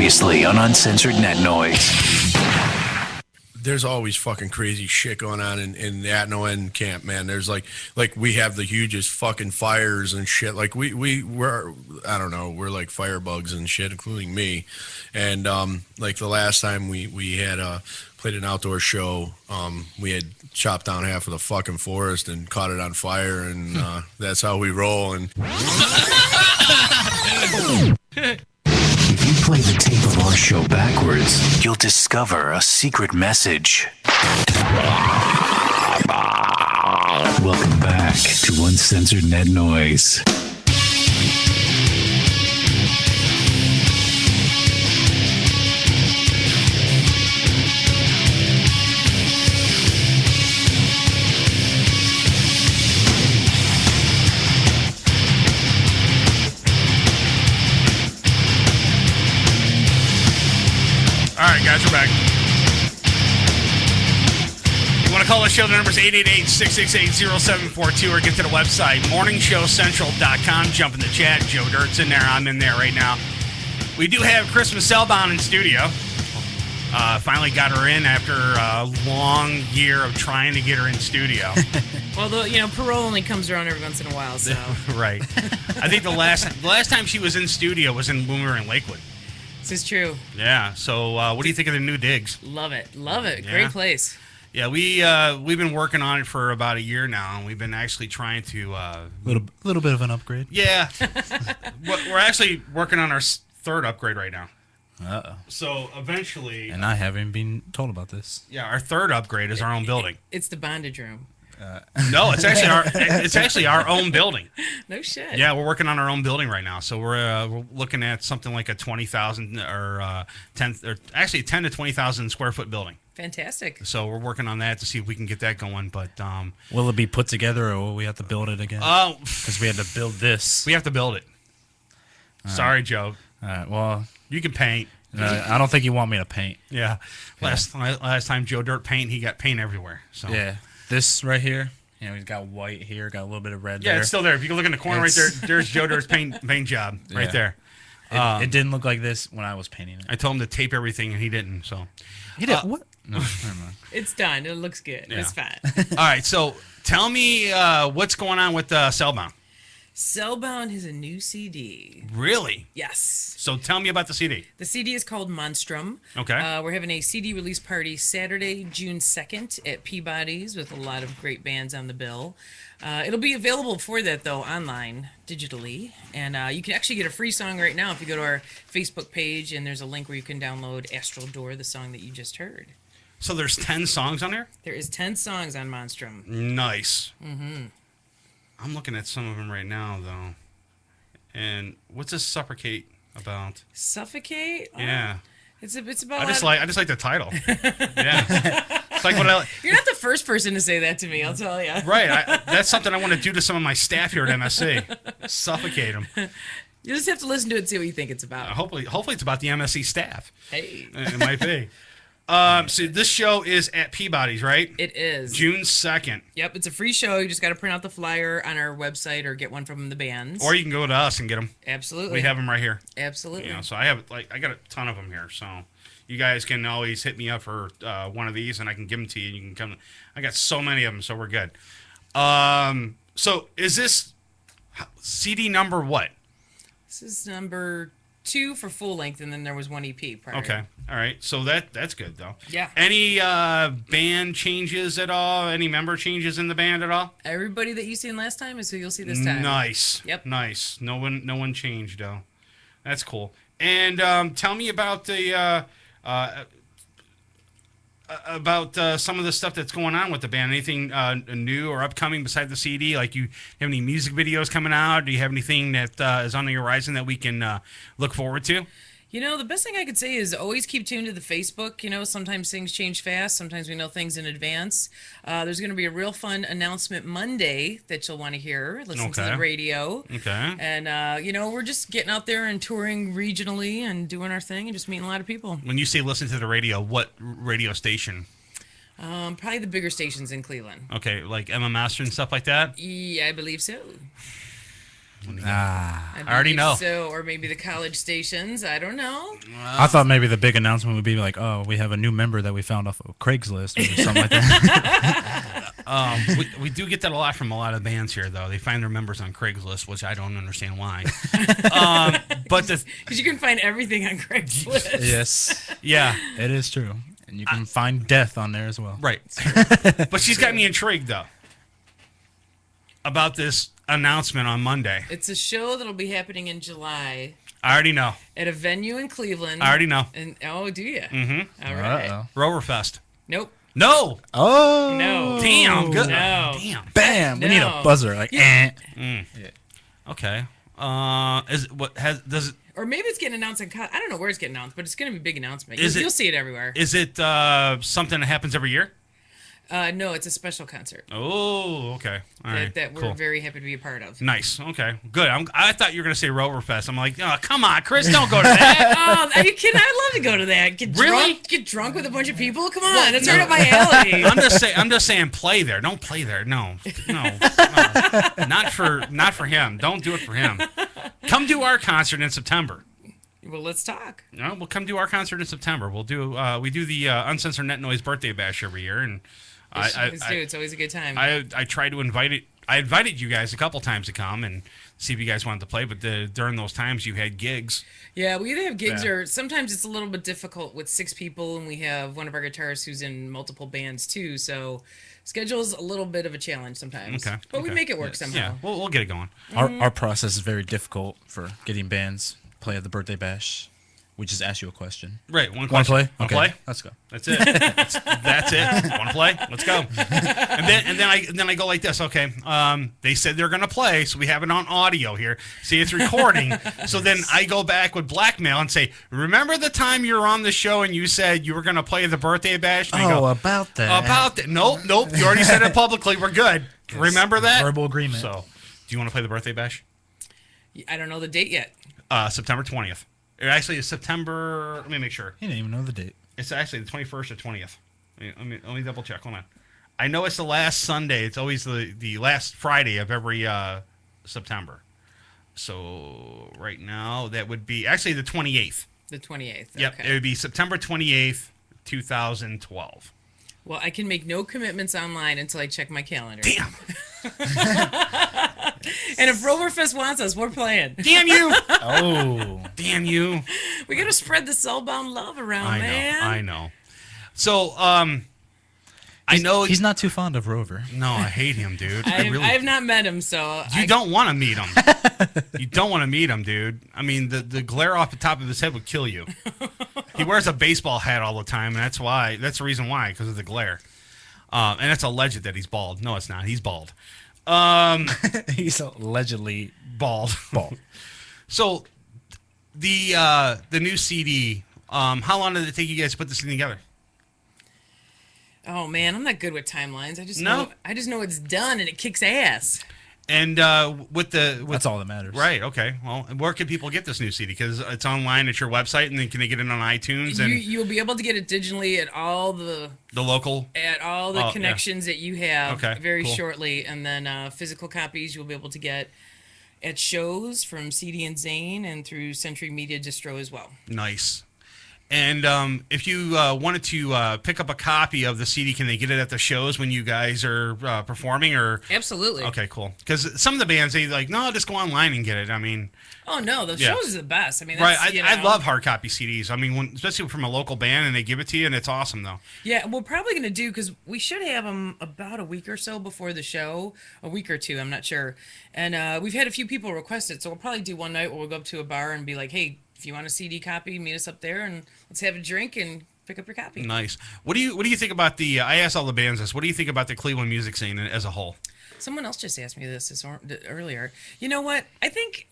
Previously on Uncensored Net Noise. there's always fucking crazy shit going on in that no end camp, man. There's like we have the hugest fucking fires and shit. Like we're I don't know, we're like firebugs and shit, including me. And like the last time we had played an outdoor show, we had chopped down half of the fucking forest and caught it on fire, and that's how we roll. And if you play the tape of our show backwards, you'll discover a secret message. Welcome back to Uncensored Net Noise. All right, guys, we're back. You want to call the show? The number is 888-668-0742 or get to the website, morningshowcentral.com. Jump in the chat. Joe Dirt's in there. I'm in there right now. We do have Christmas Cellbound in studio. Finally got her in after a long year of trying to get her in studio. Well, parole only comes around every once in a while, so. Right. I think the last time she was in studio was when we were in Lakewood. This is true. Yeah. So, what do you think of the new digs? Love it. Love it. Yeah. Great place. Yeah, we've been working on it for about a year now, and we've been actually trying to little bit of an upgrade. Yeah, we're actually working on our third upgrade right now. Uh-oh. So eventually, and I haven't been told about this. Yeah, our third upgrade is our own building. It's the bondage room. No, it's actually our own building. No shit. Yeah, we're working on our own building right now. So we're looking at something like a 20,000 or 10 to 20,000 square foot building. Fantastic. So we're working on that to see if we can get that going. But will it be put together, or will we have to build it again? Oh, because we had to build this. We have to build it. Sorry, Joe. All right. Well, you can paint. I don't think you want me to paint. Yeah. Last time Joe Dirt paint, he got paint everywhere. So yeah. This right here, he's got white here, got a little bit of red there. Yeah, it's still there. If you can look in the corner right there, there's Joe Dirt's paint job right there. It didn't look like this when I was painting it. I told him to tape everything, and he didn't. So he did what? No, never mind. It's done. It looks good. Yeah. It's fine. All right, so tell me what's going on with Cellbound. Cellbound has a new CD. Really? Yes. So tell me about the CD. The CD is called Monstrum. Okay. We're having a CD release party Saturday, June 2nd at Peabody's with a lot of great bands on the bill. It'll be available for that, though, online, digitally. And you can actually get a free song right now if you go to our Facebook page, and there's a link where you can download Astral Door, the song that you just heard. So there's 10 songs on there? There is 10 songs on Monstrum. Nice. Mm-hmm. I'm looking at some of them right now, though. And what's this Suffocate about? Suffocate? Yeah. It's about. I just like the title. Yeah. It's like what You're not the first person to say that to me. I'll tell you. Right. That's something I want to do to some of my staff here at MSC. Suffocate them. You just have to listen to it and see what you think it's about. Hopefully it's about the MSC staff. Hey. It might be. So this show is at Peabody's, right? It is. June 2nd. Yep, it's a free show. You just got to print out the flyer on our website or get one from the bands. Or you can go to us and get them. Absolutely. We have them right here. Absolutely. So I got a ton of them here. So you guys can always hit me up for one of these, and I can give them to you. And you can come. I got so many of them, so we're good. So is this CD number what? This is number 2 for full length, and then there was one EP prior. Okay. All right. So that's good, though. Yeah. Any band changes at all? Any member changes in the band at all? Everybody that you seen last time is who you'll see this time. Nice. Yep. Nice. No one changed, though. That's cool. And tell me about the some of the stuff that's going on with the band. Anything new or upcoming besides the CD? Like, you have any music videos coming out? Do you have anything that is on the horizon that we can look forward to? The best thing I could say is always keep tuned to the Facebook. Sometimes things change fast. Sometimes we know things in advance. There's going to be a real fun announcement Monday that you'll want to hear. Listen to the radio. Okay. And, we're just getting out there and touring regionally and doing our thing and just meeting a lot of people. When you say listen to the radio, what radio station? Probably the bigger stations in Cleveland. Okay, like Emma Master and stuff like that? Yeah, I believe so. I already know. So, or maybe the college stations. I don't know. I thought maybe the big announcement would be like, oh, we have a new member that we found off of Craigslist or something like that. We do get that a lot from a lot of bands here, though. They find their members on Craigslist, which I don't understand why. But because you can find everything on Craigslist. Yes. Yeah. It is true. And you can find death on there as well. Right. But she's got me intrigued, though, about this announcement on Monday. It's a show that'll be happening in July. I already know. At a venue in Cleveland. I already know. And oh, do you? Mm-hmm. All right. Roverfest. Nope. No. Oh. No. Damn. Good. No. Damn. Bam. We need a buzzer. Like, Yeah. Yeah. Okay. Does it? Or maybe it's getting announced in. I don't know where it's getting announced, but it's going to be a big announcement. You'll see it everywhere. Is it something that happens every year? No, it's a special concert. Oh, okay. All right. That we're cool. very happy to be a part of. Nice. Okay. Good. I thought you were going to say Roverfest. I'm like, oh, come on, Chris, don't go to that. Oh, are you kidding? I'd love to go to that. Get drunk with a bunch of people. Come on, that's right up my alley. I'm just saying, play there. Don't play there. No. Not for him. Don't do it for him. Come do our concert in September. Well, let's talk. No, we'll come do our concert in September. We'll do we do the Uncensored Net Noise birthday bash every year, and it's always a good time. I try to invite it. I invited you guys a couple times to come and see if you guys wanted to play, but during those times you had gigs. Yeah, we either have gigs or sometimes it's a little bit difficult with 6 people, and we have one of our guitarists who's in multiple bands too, so schedule's a little bit of a challenge sometimes. Okay. But we make it work somehow. Yeah, we'll get it going. Our process is very difficult for getting bands play at the birthday bash. We just ask you a question. Right, one Want to question. play? Want Okay, to play? let's go. That's it. That's it. Want to play? Let's go. And then I go like this. Okay. They said they're gonna play, so we have it on audio here. See, it's recording. So then I go back with blackmail and say, "Remember the time you were on the show and you said you were gonna play the birthday bash?" And about that. About that. Nope. You already said it publicly. We're good. Yes. Remember that? Verbal agreement. So, do you want to play the birthday bash? I don't know the date yet. September 20th. It actually is September. Let me make sure. He didn't even know the date. It's actually the 21st or 20th. Let me double check. Hold on. I know it's the last Sunday. It's always the last Friday of every September. So right now that would be actually the 28th. The 28th. Yep. Okay. It would be September 28th, 2012. Well, I can make no commitments online until I check my calendar. Damn. And if Roverfest wants us, we're playing. Damn you! Oh, damn you! We gotta spread the Cellbound love around, man. I know. So, I know he's not too fond of Rover. No, I hate him, dude. I have not met him, so you don't want to meet him. You don't want to meet him, dude. I mean, the glare off the top of his head would kill you. He wears a baseball hat all the time, and that's the reason why, because of the glare. And it's alleged that he's bald. No, it's not. He's bald. He's allegedly bald. So the new CD. How long did it take you guys to put this thing together? Oh man, I'm not good with timelines. I just know it's done and it kicks ass. And that's all that matters, right? Okay. Well, where can people get this new CD? Because it's online at your website, and then can they get it on iTunes? And you'll be able to get it digitally at all the local connections that you have very cool. shortly, and then physical copies you'll be able to get at shows from CD and Zane and through Century Media Distro as well. Nice. And if you wanted to pick up a copy of the CD, can they get it at the shows when you guys are performing? Or absolutely. Okay, cool. Because some of the bands, they like, no, just go online and get it. I mean, oh no, the shows are the best. I mean, right? I love hard copy CDs. I mean, especially from a local band, and they give it to you, and it's awesome, though. Yeah, we're probably gonna do, because we should have them about a week or so before the show, a week or two, I'm not sure. And we've had a few people request it, so we'll probably do one night where we'll go up to a bar and be like, hey, if you want a CD copy, meet us up there and let's have a drink and pick up your copy. Nice. What do you think about the? I asked all the bands this. What do you think about the Cleveland music scene as a whole? Someone else just asked me this earlier. You know what? I think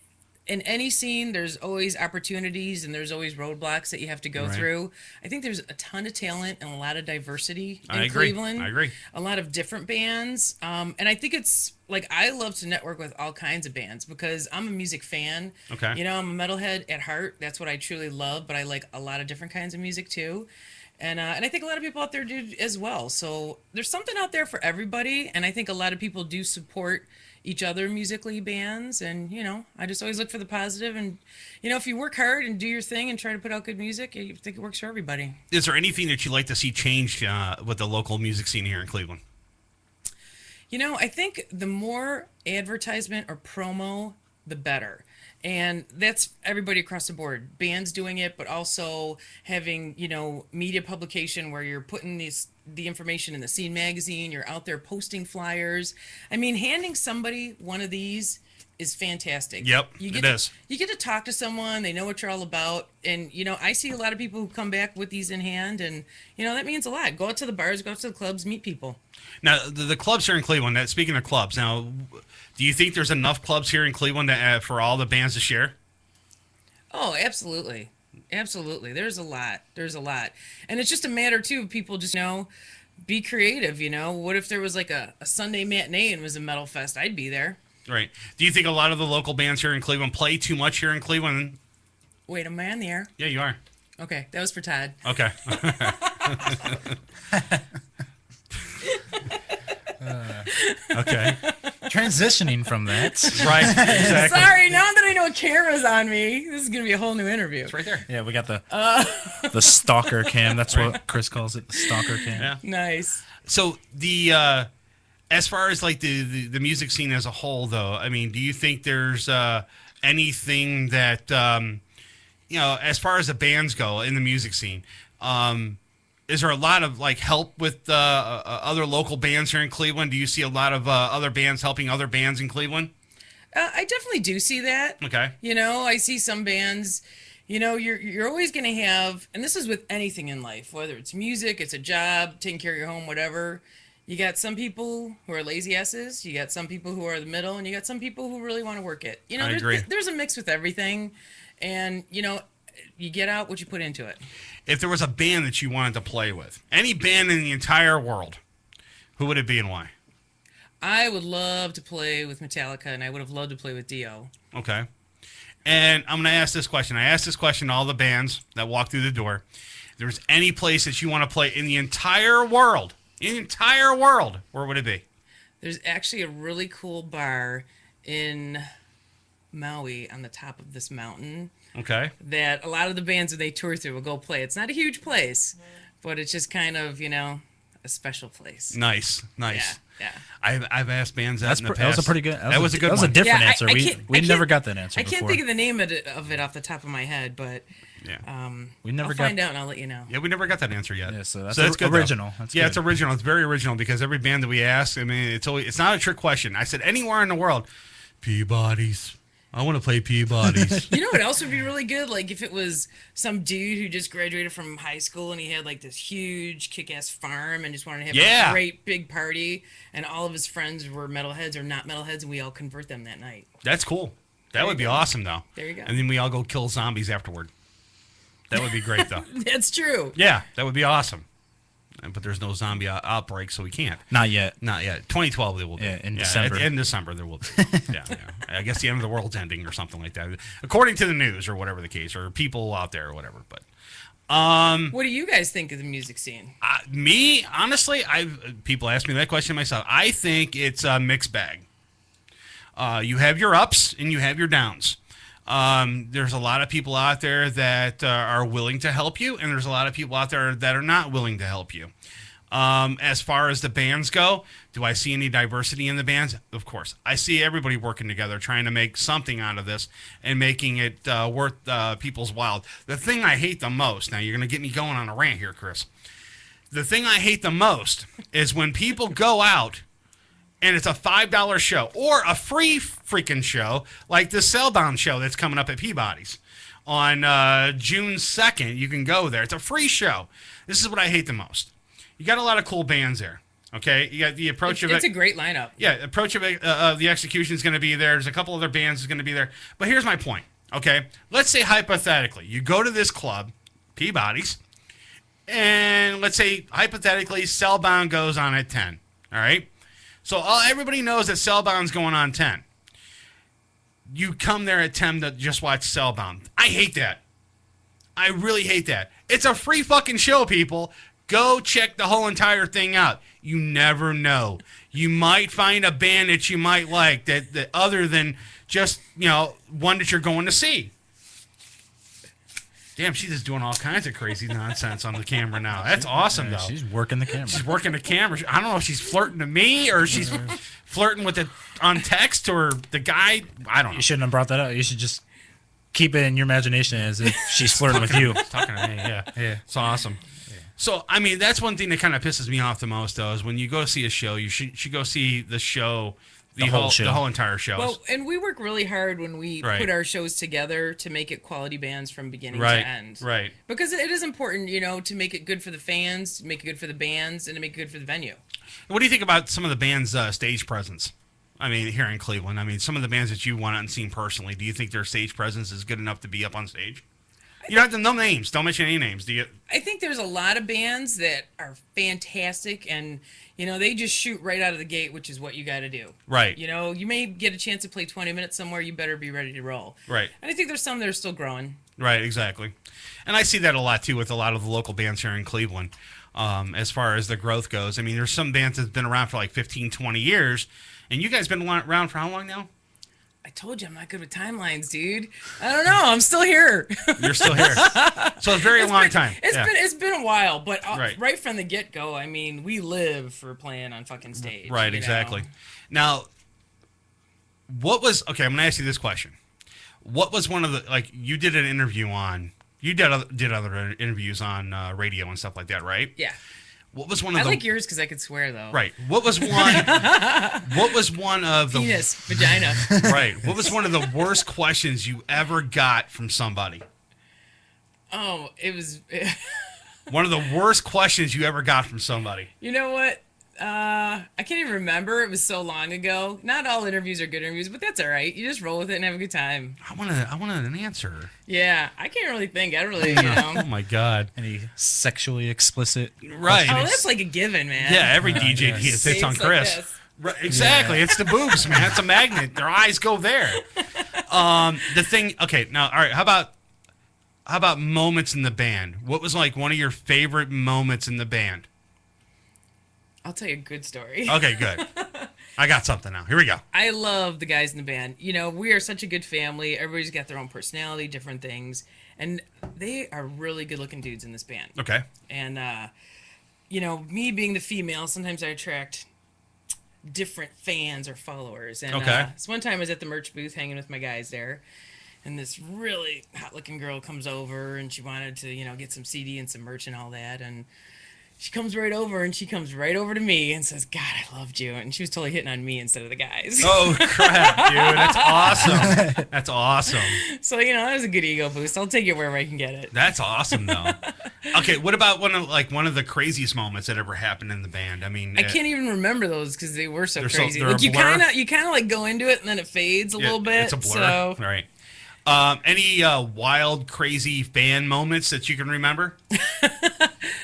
in any scene, there's always opportunities and there's always roadblocks that you have to go through. I think there's a ton of talent and a lot of diversity in Cleveland. I agree. A lot of different bands. And I think it's like, I love to network with all kinds of bands because I'm a music fan. Okay. You know, I'm a metalhead at heart. That's what I truly love, but I like a lot of different kinds of music too. And I think a lot of people out there do as well. So there's something out there for everybody, and I think a lot of people do support each other musically, bands, and I just always look for the positive, and if you work hard and do your thing and try to put out good music, I think it works for everybody. Is there anything that you'd like to see changed with the local music scene here in Cleveland? I think the more advertisement or promo, the better. And that's everybody across the board. Bands doing it, but also having, media publication where you're putting the information in the Scene magazine, you're out there posting flyers. I mean, handing somebody one of these is fantastic. Yep, you it is. You get to talk to someone, they know what you're all about, and I see a lot of people who come back with these in hand, and that means a lot. Go out to the bars, go out to the clubs, meet people. Now, the clubs here in Cleveland, speaking of clubs, now, do you think there's enough clubs here in Cleveland for all the bands to share? Oh, absolutely. Absolutely. There's a lot. And it's just a matter, too, of people just, be creative, What if there was like a Sunday matinee and it was a metal fest? I'd be there. Right. Do you think a lot of the local bands here in Cleveland play too much here in Cleveland? Wait, am I on the air? Yeah, you are. Okay, that was for Todd. Okay. Okay. Transitioning from that. Right, exactly. Sorry, now that I know a camera's on me, this is going to be a whole new interview. It's right there. Yeah, we got the stalker cam. That's what Chris calls it, the stalker cam. Yeah. Nice. So as far as like the music scene as a whole, though, I mean, do you think there's anything that as far as the bands go in the music scene, is there a lot of like help with other local bands here in Cleveland? Do you see a lot of other bands helping other bands in Cleveland? I definitely do see that. Okay. I see some bands. You're always going to have, and this is with anything in life, whether it's music, it's a job, taking care of your home, whatever. You got some people who are lazy asses, you got some people who are the middle, and you got some people who really want to work it. I agree. There's a mix with everything, and, you get out what you put into it. If there was a band that you wanted to play with, any band in the entire world, who would it be and why? I would love to play with Metallica, and I would have loved to play with Dio. Okay. And I'm going to ask this question. I asked this question to all the bands that walk through the door. If there's any place that you want to play in the entire world, where would it be? There's actually a really cool bar in Maui on the top of this mountain. Okay. That a lot of the bands that they tour through will go play. It's not a huge place, but it's just kind of, a special place. Nice. Yeah. I've asked bands that in the past. That was a pretty good. That was a good one. That was a different Yeah, answer. We never got that answer. I can't think of the name of it off the top of my head, but I'll find out and I'll let you know. Yeah, we never got that answer yet. Yeah, so that's good, original. That's good. It's original. It's very original because every band that we ask, I mean, it's not a trick question. I said anywhere in the world, Peabody's. I want to play Peabody's. You know what else would be really good? Like if it was some dude who just graduated from high school and he had like this huge kick-ass farm and just wanted to have a great big party, and all of his friends were metalheads or not metalheads, and we all convert them that night. That's cool. That would be awesome, though. There you go. And then we all go kill zombies afterward. That would be great, though. That's true. Yeah, that would be awesome. But there's no zombie outbreak, so we can't. Not yet. 2012 there will be. Yeah, in December. In December there will be. yeah. I guess the end of the world's ending or something like that, according to the news or whatever the case, or people out there or whatever. But what do you guys think of the music scene? Me, honestly, people ask me that question myself. I think it's a mixed bag. You have your ups and you have your downs. There's a lot of people out there that are willing to help you, and there's a lot of people out there that are not willing to help you. As far as the bands go, do I see any diversity in the bands? Of course. I see everybody working together, trying to make something out of this and making it worth people's while. The thing I hate the most, now you're going to get me going on a rant here, Chris. The thing I hate the most is when people go out and it's a $5 show or a free freaking show like the Cellbound show that's coming up at Peabody's on June 2nd. You can go there. It's a free show. This is what I hate the most. You got a lot of cool bands there. Okay, you got the approach of it. It's a great lineup. Yeah, approach of it. The execution is going to be there. There's a couple other bands is going to be there. But here's my point. Okay, let's say hypothetically you go to this club, Peabody's, and let's say hypothetically Cellbound goes on at 10. All right. So everybody knows that Cellbound's going on 10. You come there at 10 to just watch Cellbound. I hate that. I really hate that. It's a free fucking show, people. Go check the whole entire thing out. You never know. You might find a band that you might like that other than just, one that you're going to see. Damn, she's just doing all kinds of crazy nonsense on the camera now. That's awesome, though. She's working the camera. She's working the camera. I don't know if she's flirting to me or she's flirting with it on text or the guy. I don't know. You shouldn't have brought that up. You should just keep it in your imagination as if she's flirting with you. Talking to me, yeah. It's awesome. So, I mean, that's one thing that kind of pisses me off the most, though, is when you go see a show, you should go see the show, the whole entire show. Well, and we work really hard when we put our shows together to make it quality bands from beginning to end. Right. Because it is important, to make it good for the fans, to make it good for the bands, and to make it good for the venue. What do you think about some of the band's stage presence? I mean, here in Cleveland. I mean, some of the bands that you went out and seen personally, do you think their stage presence is good enough to be up on stage? You don't have to know names. Don't mention any names. Do you? I think there's a lot of bands that are fantastic, and they just shoot right out of the gate, which is what you got to do. Right. You may get a chance to play 20 minutes somewhere. You better be ready to roll. Right. And I think there's some that are still growing. Right. Exactly. And I see that a lot too with a lot of the local bands here in Cleveland. As far as the growth goes, I mean, there's some bands that's been around for like 15, 20 years, and you guys been around for how long now? I told you I'm not good with timelines, dude. I don't know. I'm still here. You're still here. So a very long time. It's been a while, but right from the get-go, I mean, we live for playing on fucking stage. Right, exactly. Now, I'm going to ask you this question. What was one of the, you did an interview on, you did other interviews on radio and stuff like that, right? Yeah. What was one of I like yours because I could swear, though. Right. What was one of the... Penis, vagina. Right. What was one of the worst questions you ever got from somebody? Oh, it was... One of the worst questions you ever got from somebody. You know what? I can't even remember. It was so long ago. Not all interviews are good interviews, but that's all right. You just roll with it and have a good time. I wanted an answer. Yeah, I can't really think. I really, Oh my God. Any sexually explicit? Right. Oh, that's like a given, man. Yeah, every DJ hits on Chris. Like right, exactly. Yeah. It's the boobs, man. It's a magnet. Their eyes go there. The thing. Okay. Now, all right. How about moments in the band? What was like one of your favorite moments in the band? I'll tell you a good story. Okay, good. I got something now. Here we go. I love the guys in the band. We are such a good family. Everybody's got their own personality, different things. And they are really good-looking dudes in this band. Okay. And, me being the female, sometimes I attract different fans or followers. And so one time I was at the merch booth hanging with my guys there. And this really hot-looking girl comes over, and she wanted to, get some CD and some merch and all that. And she comes right over to me and says, "God, I loved you." And she was totally hitting on me instead of the guys. Oh, crap, dude. That's awesome. That's awesome. So, that was a good ego boost. I'll take it wherever I can get it. That's awesome, though. Okay, what about one of the craziest moments that ever happened in the band? I mean, I can't even remember those because they were so crazy. They're you kind of like go into it and then it fades a little bit. It's a blur. So. Right. Any wild, crazy fan moments that you can remember?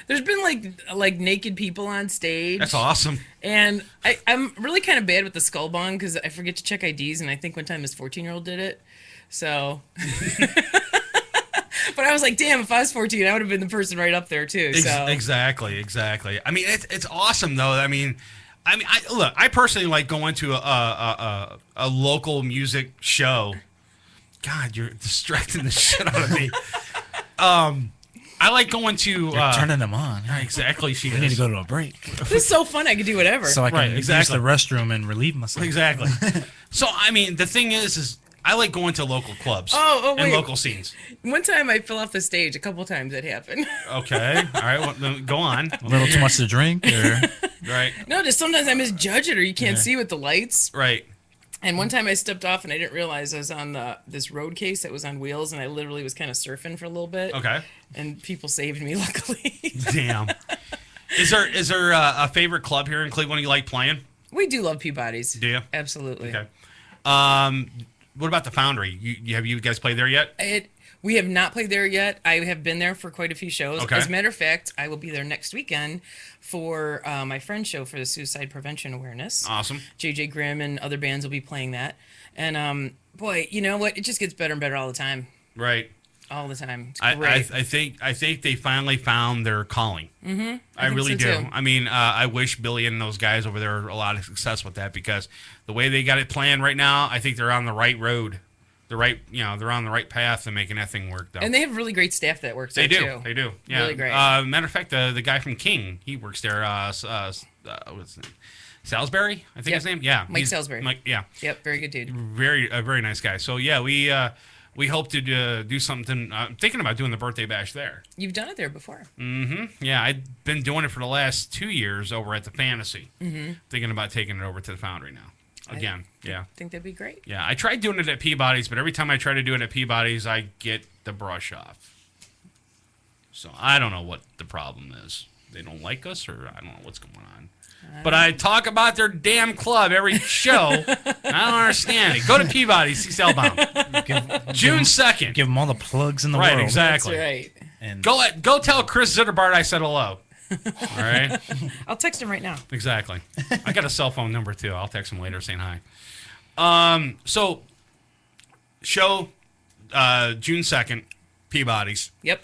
There's been like naked people on stage. That's awesome. And I'm really kind of bad with the skull bond because I forget to check IDs, and I think one time this 14-year-old did it. So, but I was like, damn, if I was 14, I would have been the person right up there too. So exactly. I mean, it's awesome though. I mean, I personally like going to a local music show. God, you're distracting the shit out of me. I like going to... You're turning them on. Exactly. We need to go to a break. This is so fun. I could do whatever. So I can use the restroom and relieve myself. Exactly. So, I mean, the thing is I like going to local clubs and local scenes. One time I fell off the stage. A couple times that happened. Okay. All right. Well, then go on. A little too much to drink? Or... Right. No, just sometimes I misjudge it or you can't see with the lights. Right. And one time I stepped off and I didn't realize I was on this road case that was on wheels, and I literally was kind of surfing for a little bit. Okay. And people saved me, luckily. Damn. Is there a favorite club here in Cleveland you like playing? We do love Peabody's. Do you? Absolutely. Okay. What about the Foundry? Have you guys played there yet? We have not played there yet. I have been there for quite a few shows. Okay. As a matter of fact, I will be there next weekend for my friend's show for the suicide prevention awareness. Awesome. JJ Grimm and other bands will be playing that. And boy, you know what? It just gets better and better all the time. Right. all the time. It's I great. think they finally found their calling. Mm-hmm. I really so do. too. I mean, I wish Billy and those guys over there a lot of success with that, because the way they got it planned right now, I think they're on the right road. They're on the right path to making that thing work, though. And they have really great staff that works there, too. They do. Yeah. Really great. Matter of fact, the guy from King, he works there. What's his name? Salisbury, I think his name. Yeah, Mike Salisbury. Mike, yeah. Yep, very good dude. Very nice guy. So yeah, we hope to do something. I'm thinking about doing the birthday bash there. You've done it there before. Mm-hmm. Yeah, I've been doing it for the last 2 years over at the Fantasy. Mm-hmm. Thinking about taking it over to the Foundry now. Again, I think that'd be great. Yeah, I tried doing it at Peabody's, but every time I try to do it at Peabody's, I get the brush off. So I don't know what the problem is. They don't like us, or I don't know what's going on. But I talk about their damn club every show. I don't understand it. Go to Peabody's, see Cellbound. June 2nd. Give them all the plugs in the world. Right, exactly. That's right. And Go tell Chris Zitterbart I said hello. All right? I'll text him right now. Exactly. I got a cell phone number, too. I'll text him later saying hi. So, show June 2nd, Peabody's. Yep.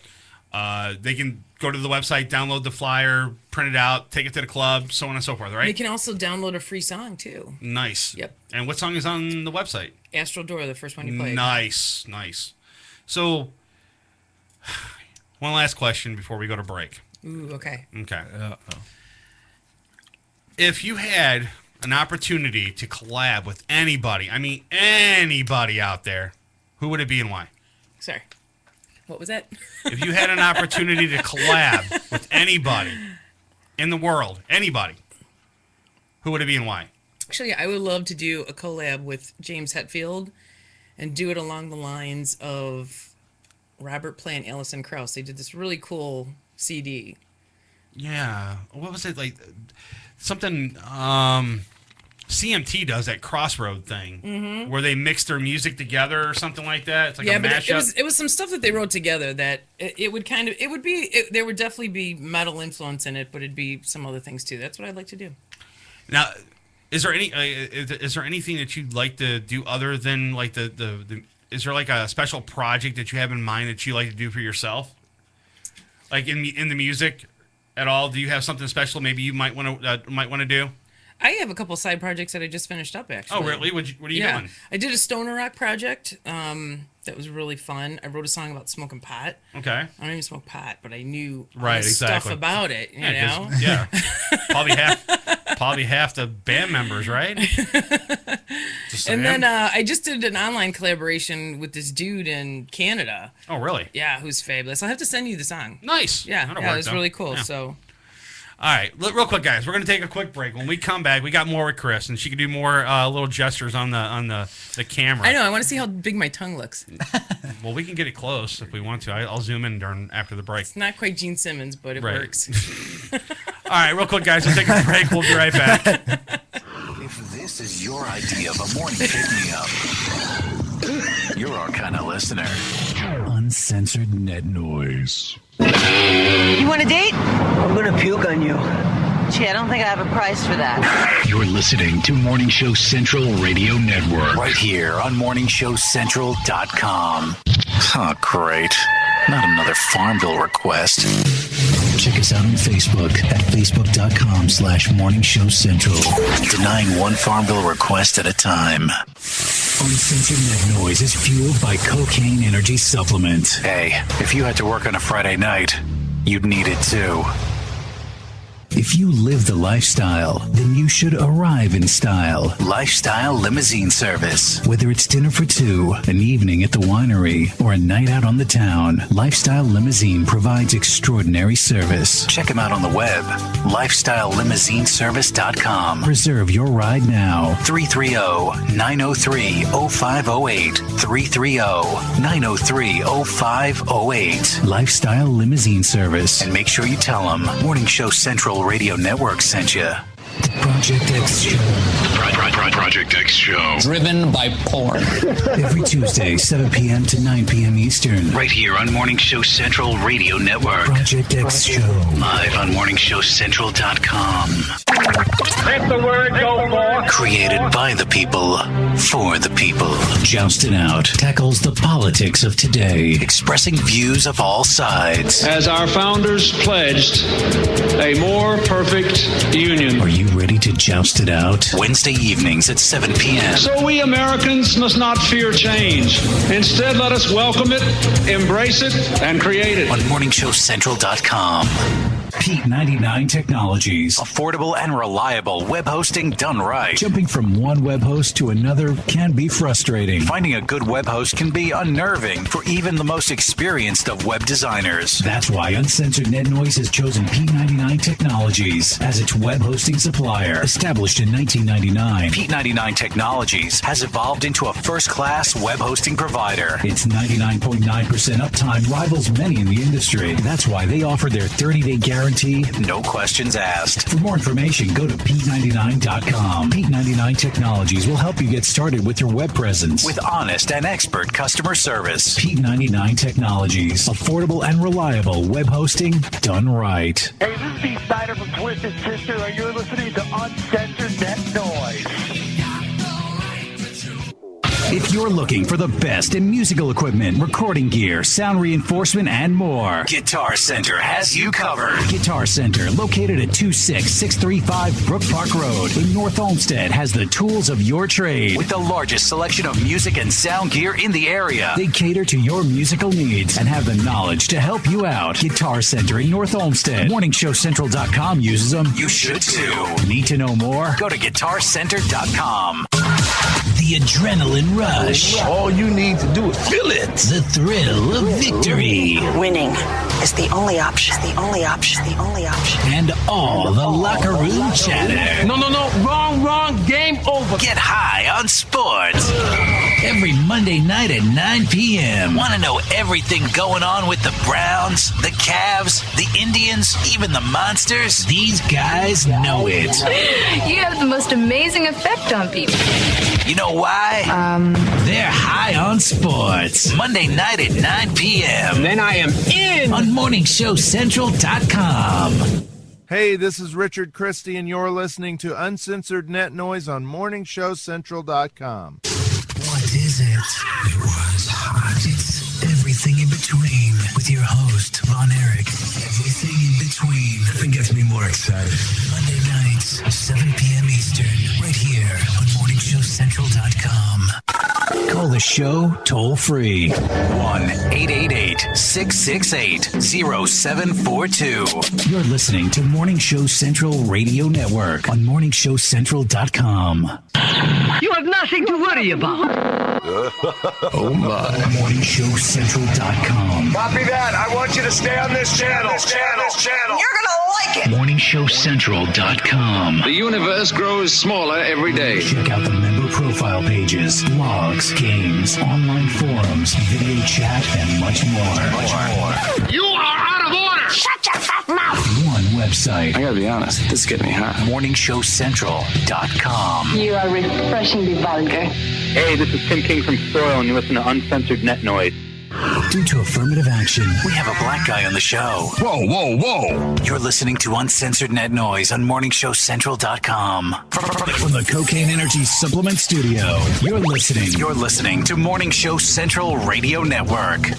They can go to the website, download the flyer, print it out, take it to the club, so on and so forth, right? They can also download a free song, too. Nice. Yep. And what song is on the website? Astral Door, the first one you played. Nice. So, one last question before we go to break. Ooh, okay. Okay. If you had an opportunity to collab with anybody, I mean anybody out there, who would it be and why? Sorry. What was that? If you had an opportunity to collab with anybody in the world, anybody, who would it be and why? Actually, I would love to do a collab with James Hetfield and do it along the lines of Robert Plant, Alison Krauss. They did this really cool CD. Yeah. What was it? Like something CMT does, that Crossroad thing, where they mix their music together or something like that. It's like a mashup. It was some stuff that they wrote together that there would definitely be metal influence in it, but it'd be some other things too. That's what I'd like to do. Now, is there anything that you'd like to do other than like the is there like a special project that you have in mind that you like to do for yourself? Like in the music at all? Do you have something special maybe you might want to do? I have a couple side projects that I just finished up, actually. Oh, really? What are you doing? I did a stoner rock project that was really fun. I wrote a song about smoking pot. Okay. I don't even smoke pot, but I knew exactly stuff about it, you know? Yeah. Probably half the band members, right? And then I just did an online collaboration with this dude in Canada. Oh, really? Yeah, who's fabulous. I'll have to send you the song. Nice. Yeah, it was really cool. Yeah. So... All right, real quick, guys. We're going to take a quick break. When we come back, we got more with Chris, and she can do more little gestures on the camera. I know. I want to see how big my tongue looks. Well, we can get it close if we want to. I'll zoom in after the break. It's not quite Gene Simmons, but it works. All right, real quick, guys. We'll take a break. We'll be right back. If this is your idea of a morning pick-me-up, you're our kind of listener. Uncensored net noise. You want a date? I'm gonna puke on you. Gee, I don't think I have a price for that. You're listening to Morning Show Central Radio Network. Right here on MorningShowCentral.com. Oh, great. Not another Farmville request. Check us out on Facebook at Facebook.com/Morning Show Central. Denying one Farmville request at a time. Uncensored Net Noise is fueled by Cocaine Energy Supplement. Hey, if you had to work on a Friday night, you'd need it too. If you live the lifestyle, then you should arrive in style. Lifestyle Limousine Service. Whether it's dinner for two, an evening at the winery, or a night out on the town, Lifestyle Limousine provides extraordinary service. Check them out on the web, lifestylelimousineservice.com. Reserve your ride now. 330-903-0508. 330-903-0508. Lifestyle Limousine Service. And make sure you tell them Morning Show Central Radio Network sent you. The Project X Show. Project X Show. Driven by porn. Every Tuesday, 7 p.m. to 9 p.m. Eastern. Right here on Morning Show Central Radio Network. Project X Show. Live on MorningShowCentral.com. Let the word go forth. Created by the people, for the people. Jousted Out tackles the politics of today, expressing views of all sides. As our founders pledged, a more perfect union. Are you ready to joust it out? Wednesday evenings at 7 p.m. So we Americans must not fear change. Instead, let us welcome it, embrace it, and create it. On MorningShowCentral.com. Pete 99 Technologies. Affordable and reliable web hosting done right. Jumping from one web host to another can be frustrating. Finding a good web host can be unnerving for even the most experienced of web designers. That's why Uncensored Net Noise has chosen Pete 99 Technologies as its web hosting supplier. Established in 1999, Pete 99 Technologies has evolved into a first-class web hosting provider. Its 99.9% uptime rivals many in the industry. That's why they offer their 30-day guarantee, no questions asked. For more information, go to Pete99.com. Pete99 Technologies will help you get started with your web presence with honest and expert customer service. Pete99 Technologies. Affordable and reliable web hosting done right. Hey, this is Pete Snyder from Twisted Sister, and you're listening to Uncensored Net Noise. If you're looking for the best in musical equipment, recording gear, sound reinforcement, and more, Guitar Center has you covered. Guitar Center, located at 26635 Brook Park Road in North Olmsted, has the tools of your trade with the largest selection of music and sound gear in the area. They cater to your musical needs and have the knowledge to help you out. Guitar Center in North Olmsted. MorningShowCentral.com uses them. You should too. Need to know more? Go to GuitarCenter.com. The adrenaline rush. All you need to do is feel it. The thrill of victory. Winning is the only option. The only option. The only option. And all the locker room chatter. No. Wrong. Game over. Get high on sports. Every Monday night at 9 p.m. Want to know everything going on with the Browns, the Cavs, the Indians, even the Monsters? These guys know it. You have the most amazing effect on people. You know why? They're high on sports. Monday night at 9 p.m. Then I am in. On MorningShowCentral.com. Hey, this is Richard Christie, and you're listening to Uncensored Net Noise on MorningShowCentral.com. What is it? It was hot. It's everything in between with your host, Von Erich. Everything in between. Nothing gets me more excited. Monday nights, 7 p.m. Eastern, right here on MorningShowCentral.com. Call the show toll free. 1-888-668-0742. You're listening to Morning Show Central Radio Network on MorningShowCentral.com. You have nothing to worry about. Oh my. MorningShowCentral.com. Copy that. I want you to stay on this channel. You're gonna like it. MorningShowCentral.com. The universe grows smaller every day. Check out the member profile pages, blogs, games, online forums, video chat, and much more. You are out of order. Shut your fat mouth. One website. I gotta be honest, this is getting me hot. MorningShowCentral.com. You are refreshingly vulgar. Hey, this is Tim King from Soil, and you listen to Uncensored Net Noise. Due to affirmative action, we have a black guy on the show. Whoa. You're listening to Uncensored Net Noise on MorningShowCentral.com. From the Cocaine Energy Supplement Studio, you're listening to Morning Show Central Radio Network.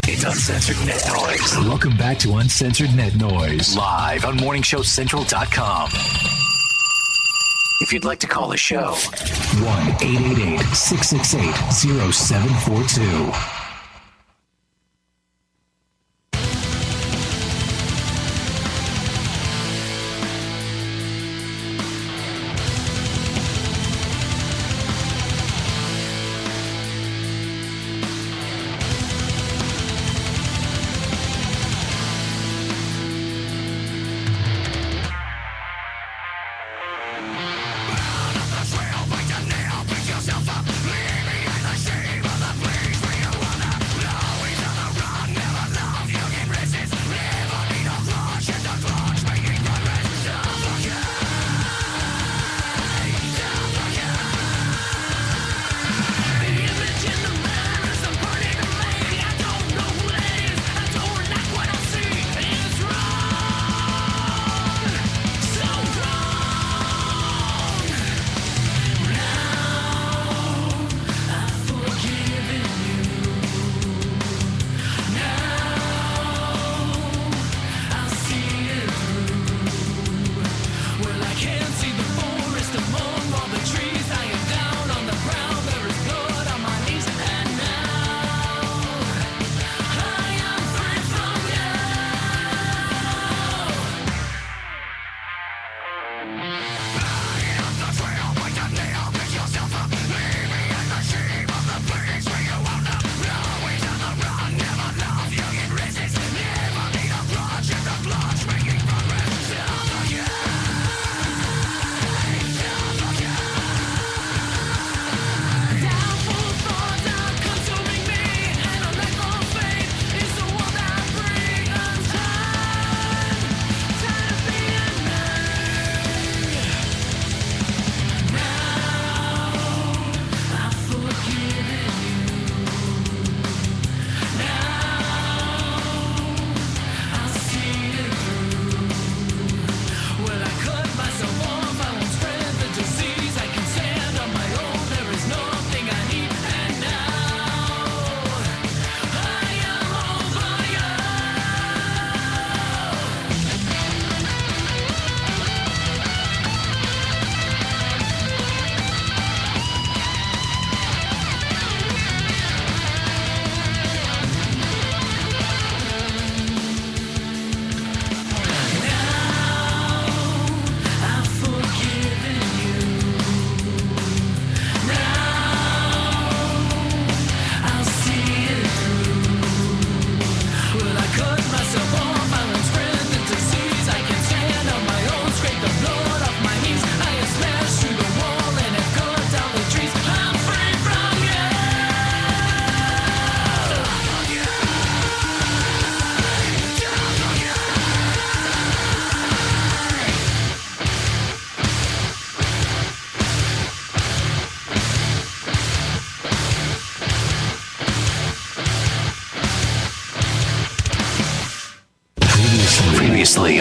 It's Uncensored Net Noise. Welcome back to Uncensored Net Noise. Live on MorningShowCentral.com. If you'd like to call the show, 1-888-668-0742. Pick yourself up, leave me in the shame of the place where you wanna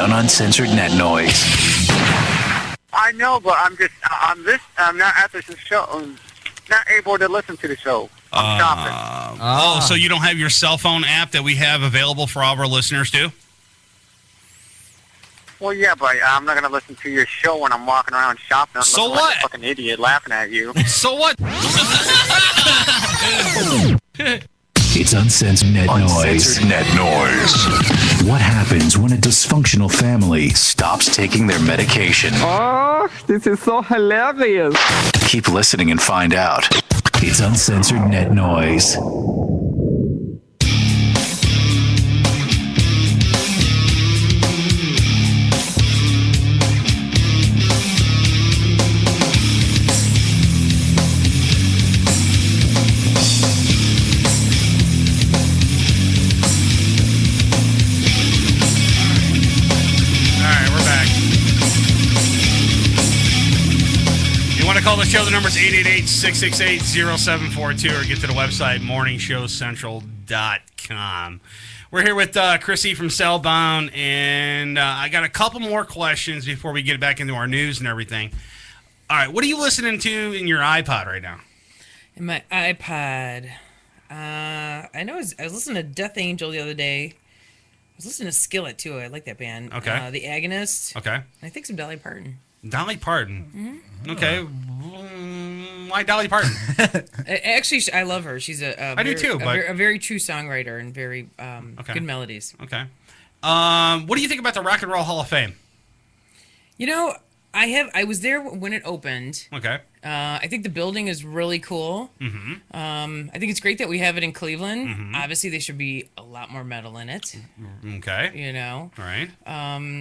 on Uncensored Net Noise. I know, but I'm not at the show. I'm not able to listen to the show. I'm shopping. So you don't have your cell phone app that we have available for all of our listeners too? Well, yeah, but I'm not going to listen to your show when I'm walking around shopping. I'm So looking like what? a fucking idiot laughing at you. So what? It's Uncensored Net Noise. Uncensored Net Noise. What happens when a dysfunctional family stops taking their medication? Oh, this is so hilarious. Keep listening and find out. It's Uncensored Net Noise. Call the show. The number's 888-668-0742 or get to the website morningshowcentral.com. We're here with Chrissy from Cellbound, and I got a couple more questions before we get back into our news and everything. All right, what are you listening to in your iPod right now? In my iPod, I know I was listening to Death Angel the other day. I was listening to Skillet too. I like that band. Okay. The Agonist. Okay. And I think some Dolly Parton. Dolly Parton. Mm-hmm. Okay. Why Dolly Parton? Actually, I love her. She's I do too, but a very true songwriter and very Okay. good melodies. Okay. What do you think about the Rock and Roll Hall of Fame? You know, I was there when it opened. Okay. I think the building is really cool. Mm-hmm. I think it's great that we have it in Cleveland. Mhm. Obviously, there should be a lot more metal in it. Okay. You know. All right.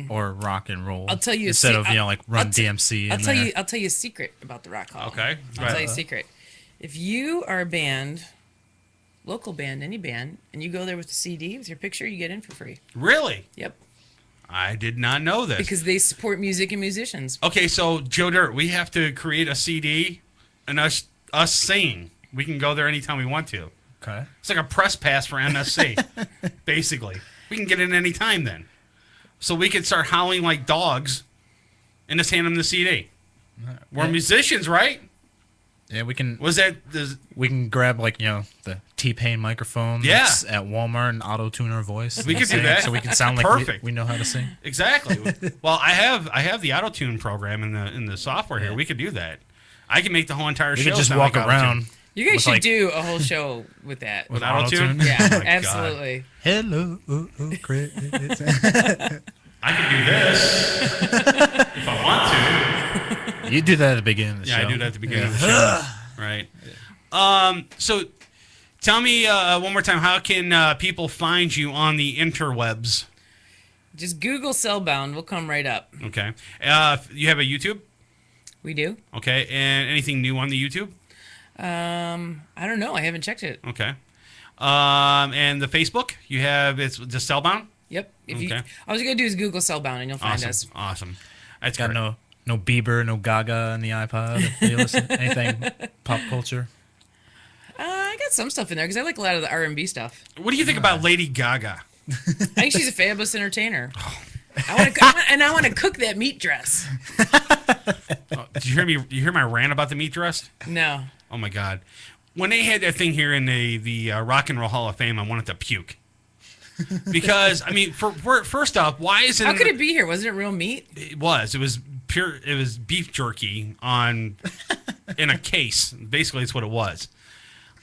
Or rock and roll. I'll tell you instead of I'll Run DMC. I'll tell you a secret about the Rock Hall. Okay. I'll tell you a secret. If you are a band, local band, any band, and you go there with a CD with your picture, you get in for free. Really? Yep. I did not know this. Because they support music and musicians. Okay, so Joe Dirt, we have to create a CD and us singing. We can go there anytime we want to. Okay. It's like a press pass for MSC, basically. We can get in any time then. So we can start howling like dogs and just hand them the CD. We're musicians, right? Yeah, we can. We can grab the T-Pain microphone. Yeah. That's at Walmart and auto-tune our voice. We can do that. so we can sound like Perfect. we know how to sing. Exactly. Well, I have the auto-tune program in the software here. We could do that. I can make the whole entire show. We could just sound walk like around. auto-tune. You guys should do a whole show with that. With auto-tune? Yeah, Oh my God. absolutely. Hello, Chris. I can do this if I want to. You do that at the beginning of the show. Yeah, I do that at the beginning of the show. Right. So tell me one more time, how can people find you on the interwebs? Just Google Cellbound. We'll come right up. Okay. You have a YouTube? We do. Okay. And anything new on the YouTube? I don't know. I haven't checked it. Okay. And the Facebook? It's just Cellbound? Yep. Okay. All you gotta do is Google Cellbound and you'll find us. Awesome. That's got great. no Bieber, no Gaga on the iPod. You listen anything pop culture? I got some stuff in there because I like a lot of the R&B stuff. What do you think about Lady Gaga? I think she's a fabulous entertainer. I want to cook that meat dress. Did you hear me? You hear my rant about the meat dress? No. Oh my God! When they had that thing here in the Rock and Roll Hall of Fame, I wanted to puke. Because I mean, first off, why isn't? How could it be here? Wasn't it real meat? It was. It was pure. It was beef jerky in a case. Basically, that's what it was.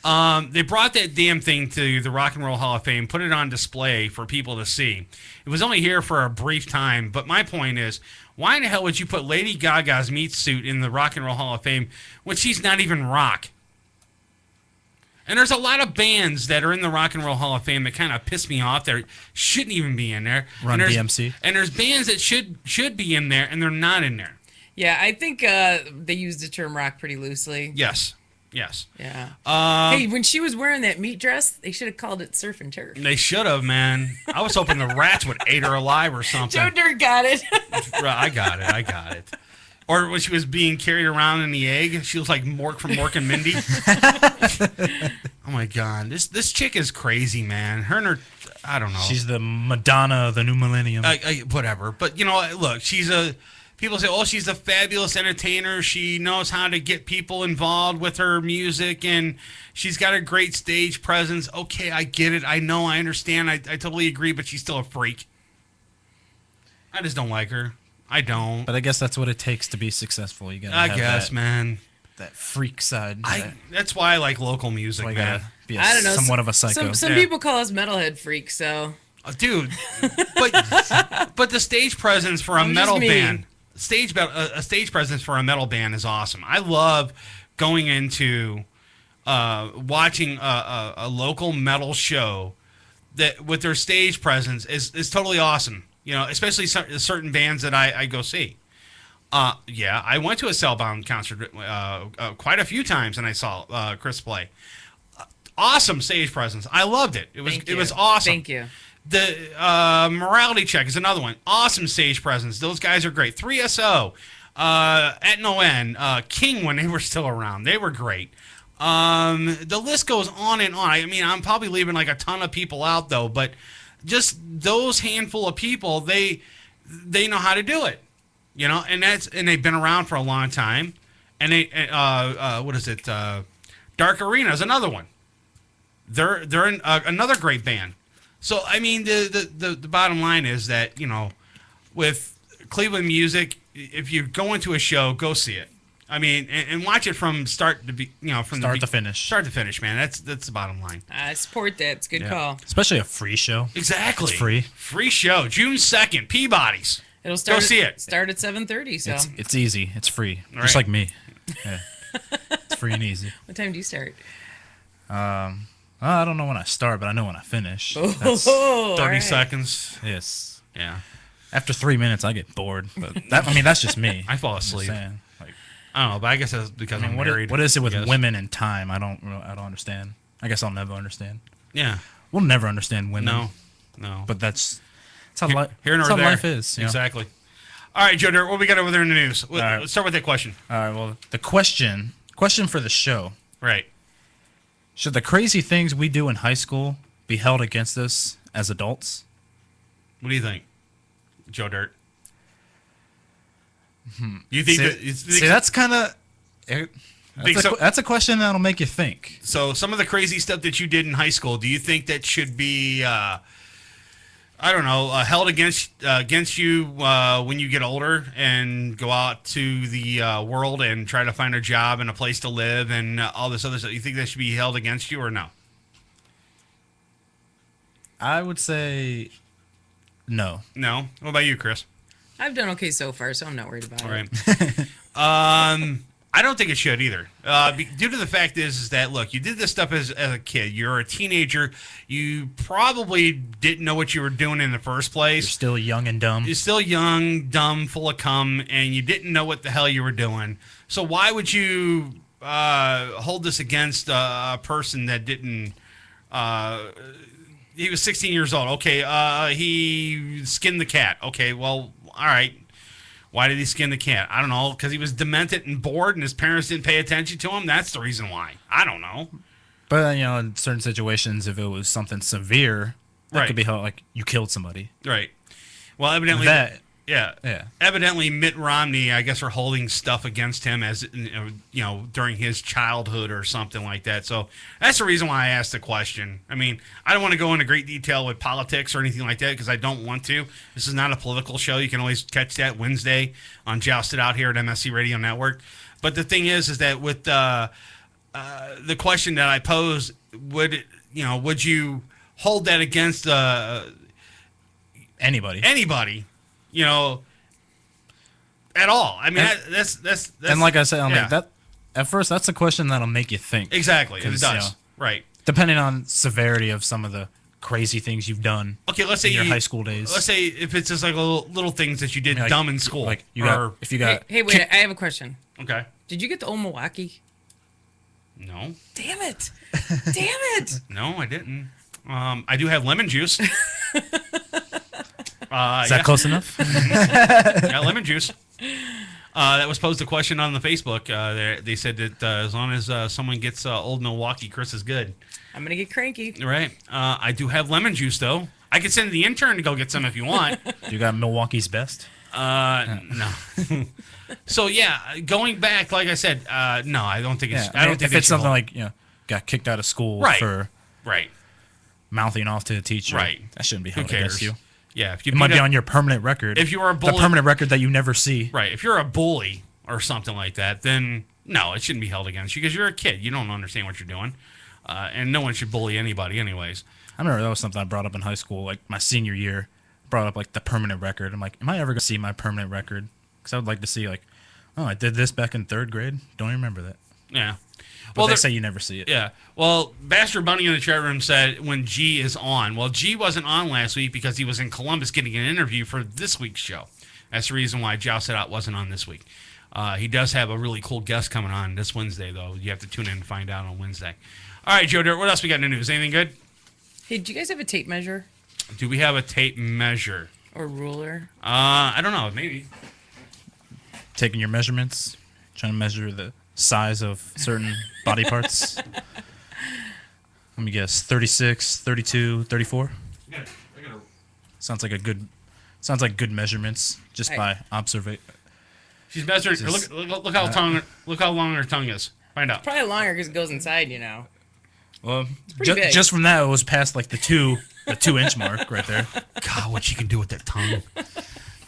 They brought that damn thing to the Rock and Roll Hall of Fame, put it on display for people to see. It was only here for a brief time, but my point is, why in the hell would you put Lady Gaga's meat suit in the Rock and Roll Hall of Fame when she's not even rock? And there's a lot of bands that are in the Rock and Roll Hall of Fame that kind of piss me off. They shouldn't even be in there. Run DMC. And there's bands that should be in there, and they're not in there. Yeah, I think they use the term rock pretty loosely. Yes. Yeah. Hey, when she was wearing that meat dress, they should have called it Surf and Turf. They should have, man. I was hoping the rats would eat her alive or something. Joe Dirt got it. I got it. Or when she was being carried around in the egg, she was like Mork from Mork and Mindy. Oh my God, this chick is crazy, man. Her and her, I don't know. She's the Madonna of the new millennium. Whatever. But, you know, look, people say, oh, she's a fabulous entertainer. She knows how to get people involved with her music, and she's got a great stage presence. Okay, I get it. I know. I understand. I totally agree, but she's still a freak. I just don't like her. I don't. But I guess that's what it takes to be successful. You gotta have man. That freak side. That's why I like local music, man. Be I don't know. Somewhat of a psycho. Some people call us metalhead freaks, so. Dude, but the stage presence for a metal band, a stage presence for a metal band is awesome. I love going into watching a local metal show that with their stage presence is totally awesome. You know, especially certain bands that I go see. Yeah, I went to a Cellbound concert quite a few times, and I saw Chris play. Awesome stage presence. I loved it. It was awesome. Thank you. The Morality Check is another one. Awesome stage presence. Those guys are great. 3SO, at No End, King when they were still around. They were great. The list goes on and on. I mean, I'm probably leaving like a ton of people out though, but just those handful of people, they know how to do it, you know, and they've been around for a long time. And what is it? Dark Arena is another one. They're in, another great band. So I mean, the bottom line is that, you know, with Cleveland music, if you go into a show, go see it. I mean, and watch it from start to be, you know, from start to finish. Start to finish, man. That's the bottom line. I support that. It's a good call. Especially a free show. Exactly. It's free. Free show, June 2nd, Peabody's. It'll start. Go see it. Start at 7:30. So it's easy. It's free. All Just right. like me. Yeah. It's free and easy. What time do you start? I don't know when I start, but I know when I finish. That's 30 seconds. Yes. Yeah. After 3 minutes, I get bored. But that's just me. I fall asleep. I don't know, but I guess that's because I'm married. What is it with women and time? I don't understand. I guess I'll never understand. Yeah. We'll never understand women. No. But that's how here nor there. life is. You know? Exactly. All right, Joe Dirt, what we got over there in the news? Let's start with that question. All right, well, the question for the show. Right. Should the crazy things we do in high school be held against us as adults? What do you think, Joe Dirt? You think that's kind of that's a question that'll make you think. So some of the crazy stuff that you did in high school, do you think that should be held against you when you get older and go out to the world and try to find a job and a place to live and all this other stuff? You think that should be held against you or no? I would say no. No? What about you, Chris? I've done okay so far, so I'm not worried about All it. right. I don't think it should either. Due to the fact is that, look, you did this stuff as a kid. You're a teenager. You probably didn't know what you were doing in the first place. You're still young and dumb. You're still young, dumb, full of cum, and you didn't know what the hell you were doing. So why would you hold this against a person that didn't... he was 16 years old. Okay, he skinned the cat. Okay, well, all right. Why did he skin the cat? I don't know. Because he was demented and bored and his parents didn't pay attention to him? That's the reason why. I don't know. But, you know, in certain situations, if it was something severe, that could be how, like, you killed somebody. Right. Well, evidently... Yeah. Evidently, Mitt Romney, I guess, are holding stuff against him as, you know, during his childhood or something like that. So that's the reason why I asked the question. I mean, I don't want to go into great detail with politics or anything like that because I don't want to. This is not a political show. You can always catch that Wednesday on Jousted Out here at MSC Radio Network. But the thing is that with the question that I posed, would you hold that against anybody? Anybody. You know, at all. I mean, that's and like I said, that at first that's a question that'll make you think. Exactly, it does. You know, right. Depending on severity of some of the crazy things you've done. Okay, let's say in your high school days. Let's say if it's just like little things that you did dumb in school. Like if you got. Hey, wait! I have a question. Okay. Did you get the old Milwaukee? No. Damn it! Damn it! No, I didn't. I do have lemon juice. Is that close enough? Yeah, lemon juice. That was posed a question on the Facebook. They said that as long as someone gets Old Milwaukee, Chris is good. I'm going to get cranky. Right. I do have lemon juice, though. I could send the intern to go get some if you want. You got Milwaukee's best? No. So, yeah, going back, like I said, no, I don't think it's... I don't think if it's something like, got kicked out of school for mouthing off to a teacher. Right. That shouldn't be held against you. Yeah. If it might be on your permanent record. If you are a bully... The permanent record that you never see. Right. If you're a bully or something like that, then no, it shouldn't be held against you because you're a kid. You don't understand what you're doing. And no one should bully anybody anyways. I remember that was something I brought up in high school, like my senior year. Brought up like the permanent record. I'm like, am I ever going to see my permanent record? Because I would like to see like, oh, I did this back in 3rd grade. Don't even remember that. Yeah. But they say you never see it. Yeah. Well, Bastard Bunny in the chat room said when G is on. Well, G wasn't on last week because he was in Columbus getting an interview for this week's show. That's the reason why Joust It Out wasn't on this week. He does have a really cool guest coming on this Wednesday, though. You have to tune in and find out on Wednesday. All right, Joe Dirt, what else we got in the news? Anything good? Hey, do you guys have a tape measure? Do we have a tape measure? Or ruler? I don't know. Maybe. Taking your measurements, trying to measure the size of certain body parts. Let me guess. 36, 32, 34? Sounds like good measurements just by observation. She's measuring. Look how long her tongue is. Find out. Probably longer because it goes inside, you know. Well, just from that, it was past like the 2-inch mark right there. God, what she can do with that tongue.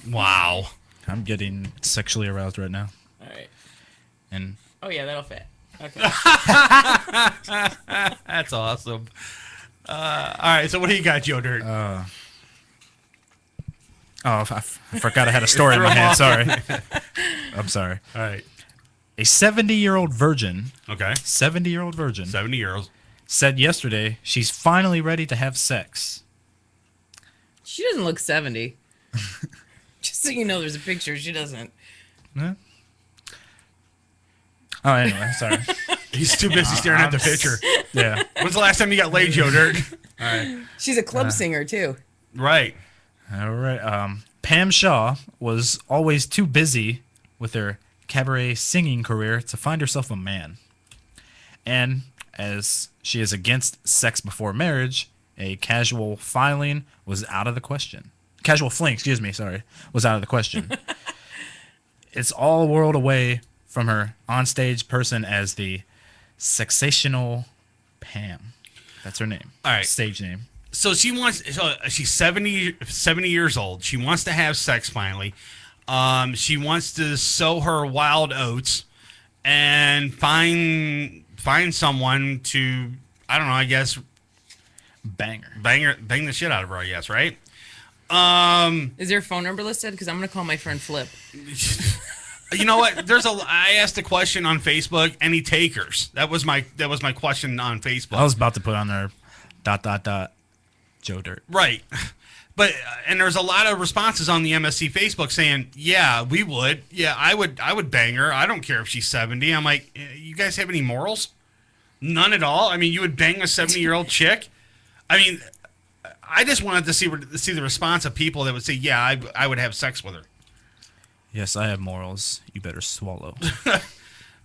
Wow. I'm getting sexually aroused right now. All right. And oh, yeah, that'll fit. Okay. That's awesome. All right, so what do you got, Joe Dirt? I forgot I had a story in my hand. Sorry. I'm sorry. All right. A 70-year-old virgin. Okay. 70-year-old virgin. 70 years. Said yesterday she's finally ready to have sex. She doesn't look 70. Just so you know, there's a picture. She doesn't. Yeah. Oh, anyway, sorry. He's too busy staring at the picture. Yeah. When's the last time you got laid, Joe Dirt? All right. She's a club singer, too. Right. All right. Pam Shaw was always too busy with her cabaret singing career to find herself a man. And as she is against sex before marriage, a casual fling was out of the question. Was out of the question. It's all a world away from her onstage person as the sexational Pam. That's her name. All right. Stage name. So she's 70 years old. She wants to have sex finally. She wants to sow her wild oats and find someone to, I don't know, I guess bang the shit out of her, I guess, right? Is there a phone number listed? Because I'm going to call my friend Flip. You know what? I asked a question on Facebook. Any takers? That was my question on Facebook. I was about to put on there ... Joe Dirt. Right. But and there's a lot of responses on the MSC Facebook saying, "Yeah, we would. Yeah, I would bang her. I don't care if she's 70." I'm like, "You guys have any morals? None at all. I mean, you would bang a 70-year-old chick? I mean, I just wanted to see the response of people that would say, "Yeah, I would have sex with her." Yes, I have morals. You better swallow.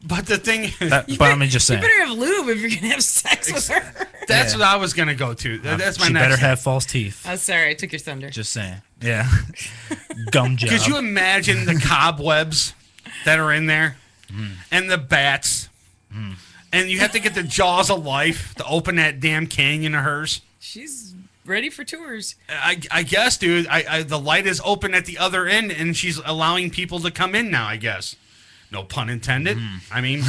But the thing, but I'm just saying, you better have lube if you're gonna have sex with her. That's what I was gonna go to. That's my she next. better have false teeth. Oh, sorry, I took your thunder. Just saying. Yeah. Gum job. Could you imagine the cobwebs that are in there, and the bats, and you have to get the jaws of life to open that damn canyon of hers? She's ready for tours. I guess, dude. The light is open at the other end, and she's allowing people to come in now. I guess. No pun intended. I mean,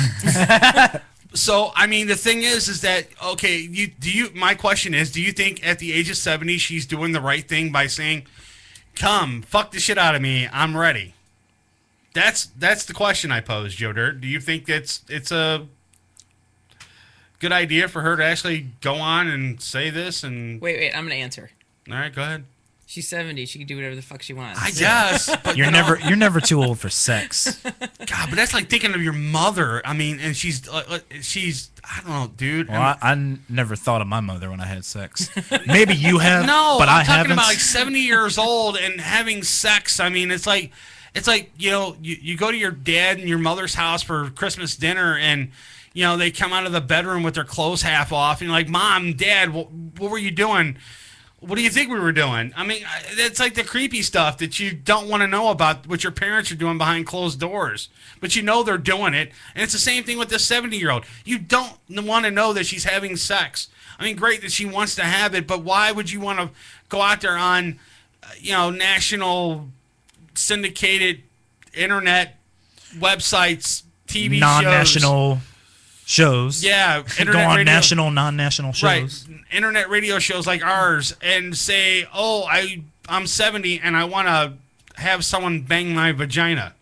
so I mean, the thing is that okay? My question is, do you think at the age of 70 she's doing the right thing by saying, "Come, fuck the shit out of me, I'm ready"? That's the question I pose, Joe Dirt. Do you think it's a good idea for her to actually go on and say this? And wait, I'm gonna answer. All right, go ahead. She's 70. She can do whatever the fuck she wants. I guess. But you're never too old for sex. God, but that's like thinking of your mother. I mean, and she's I don't know, dude. Well, I never thought of my mother when I had sex. Maybe you have. No, but I'm I talking haven't. about like 70 years old and having sex. I mean, it's like It's like, you go to your dad and your mother's house for Christmas dinner, and they come out of the bedroom with their clothes half off, and you're like, Mom, Dad, what were you doing? What do you think we were doing? I mean, it's like the creepy stuff that you don't want to know about what your parents are doing behind closed doors. But they're doing it. And it's the same thing with this 70-year-old. You don't want to know that she's having sex. I mean, great that she wants to have it, but why would you want to go out there on, national syndicated internet websites, TV non-national shows. Yeah, internet go on radio. National, non-national shows. Right, internet radio shows like ours, and say, "Oh, I'm 70 and I want to have someone bang my vagina."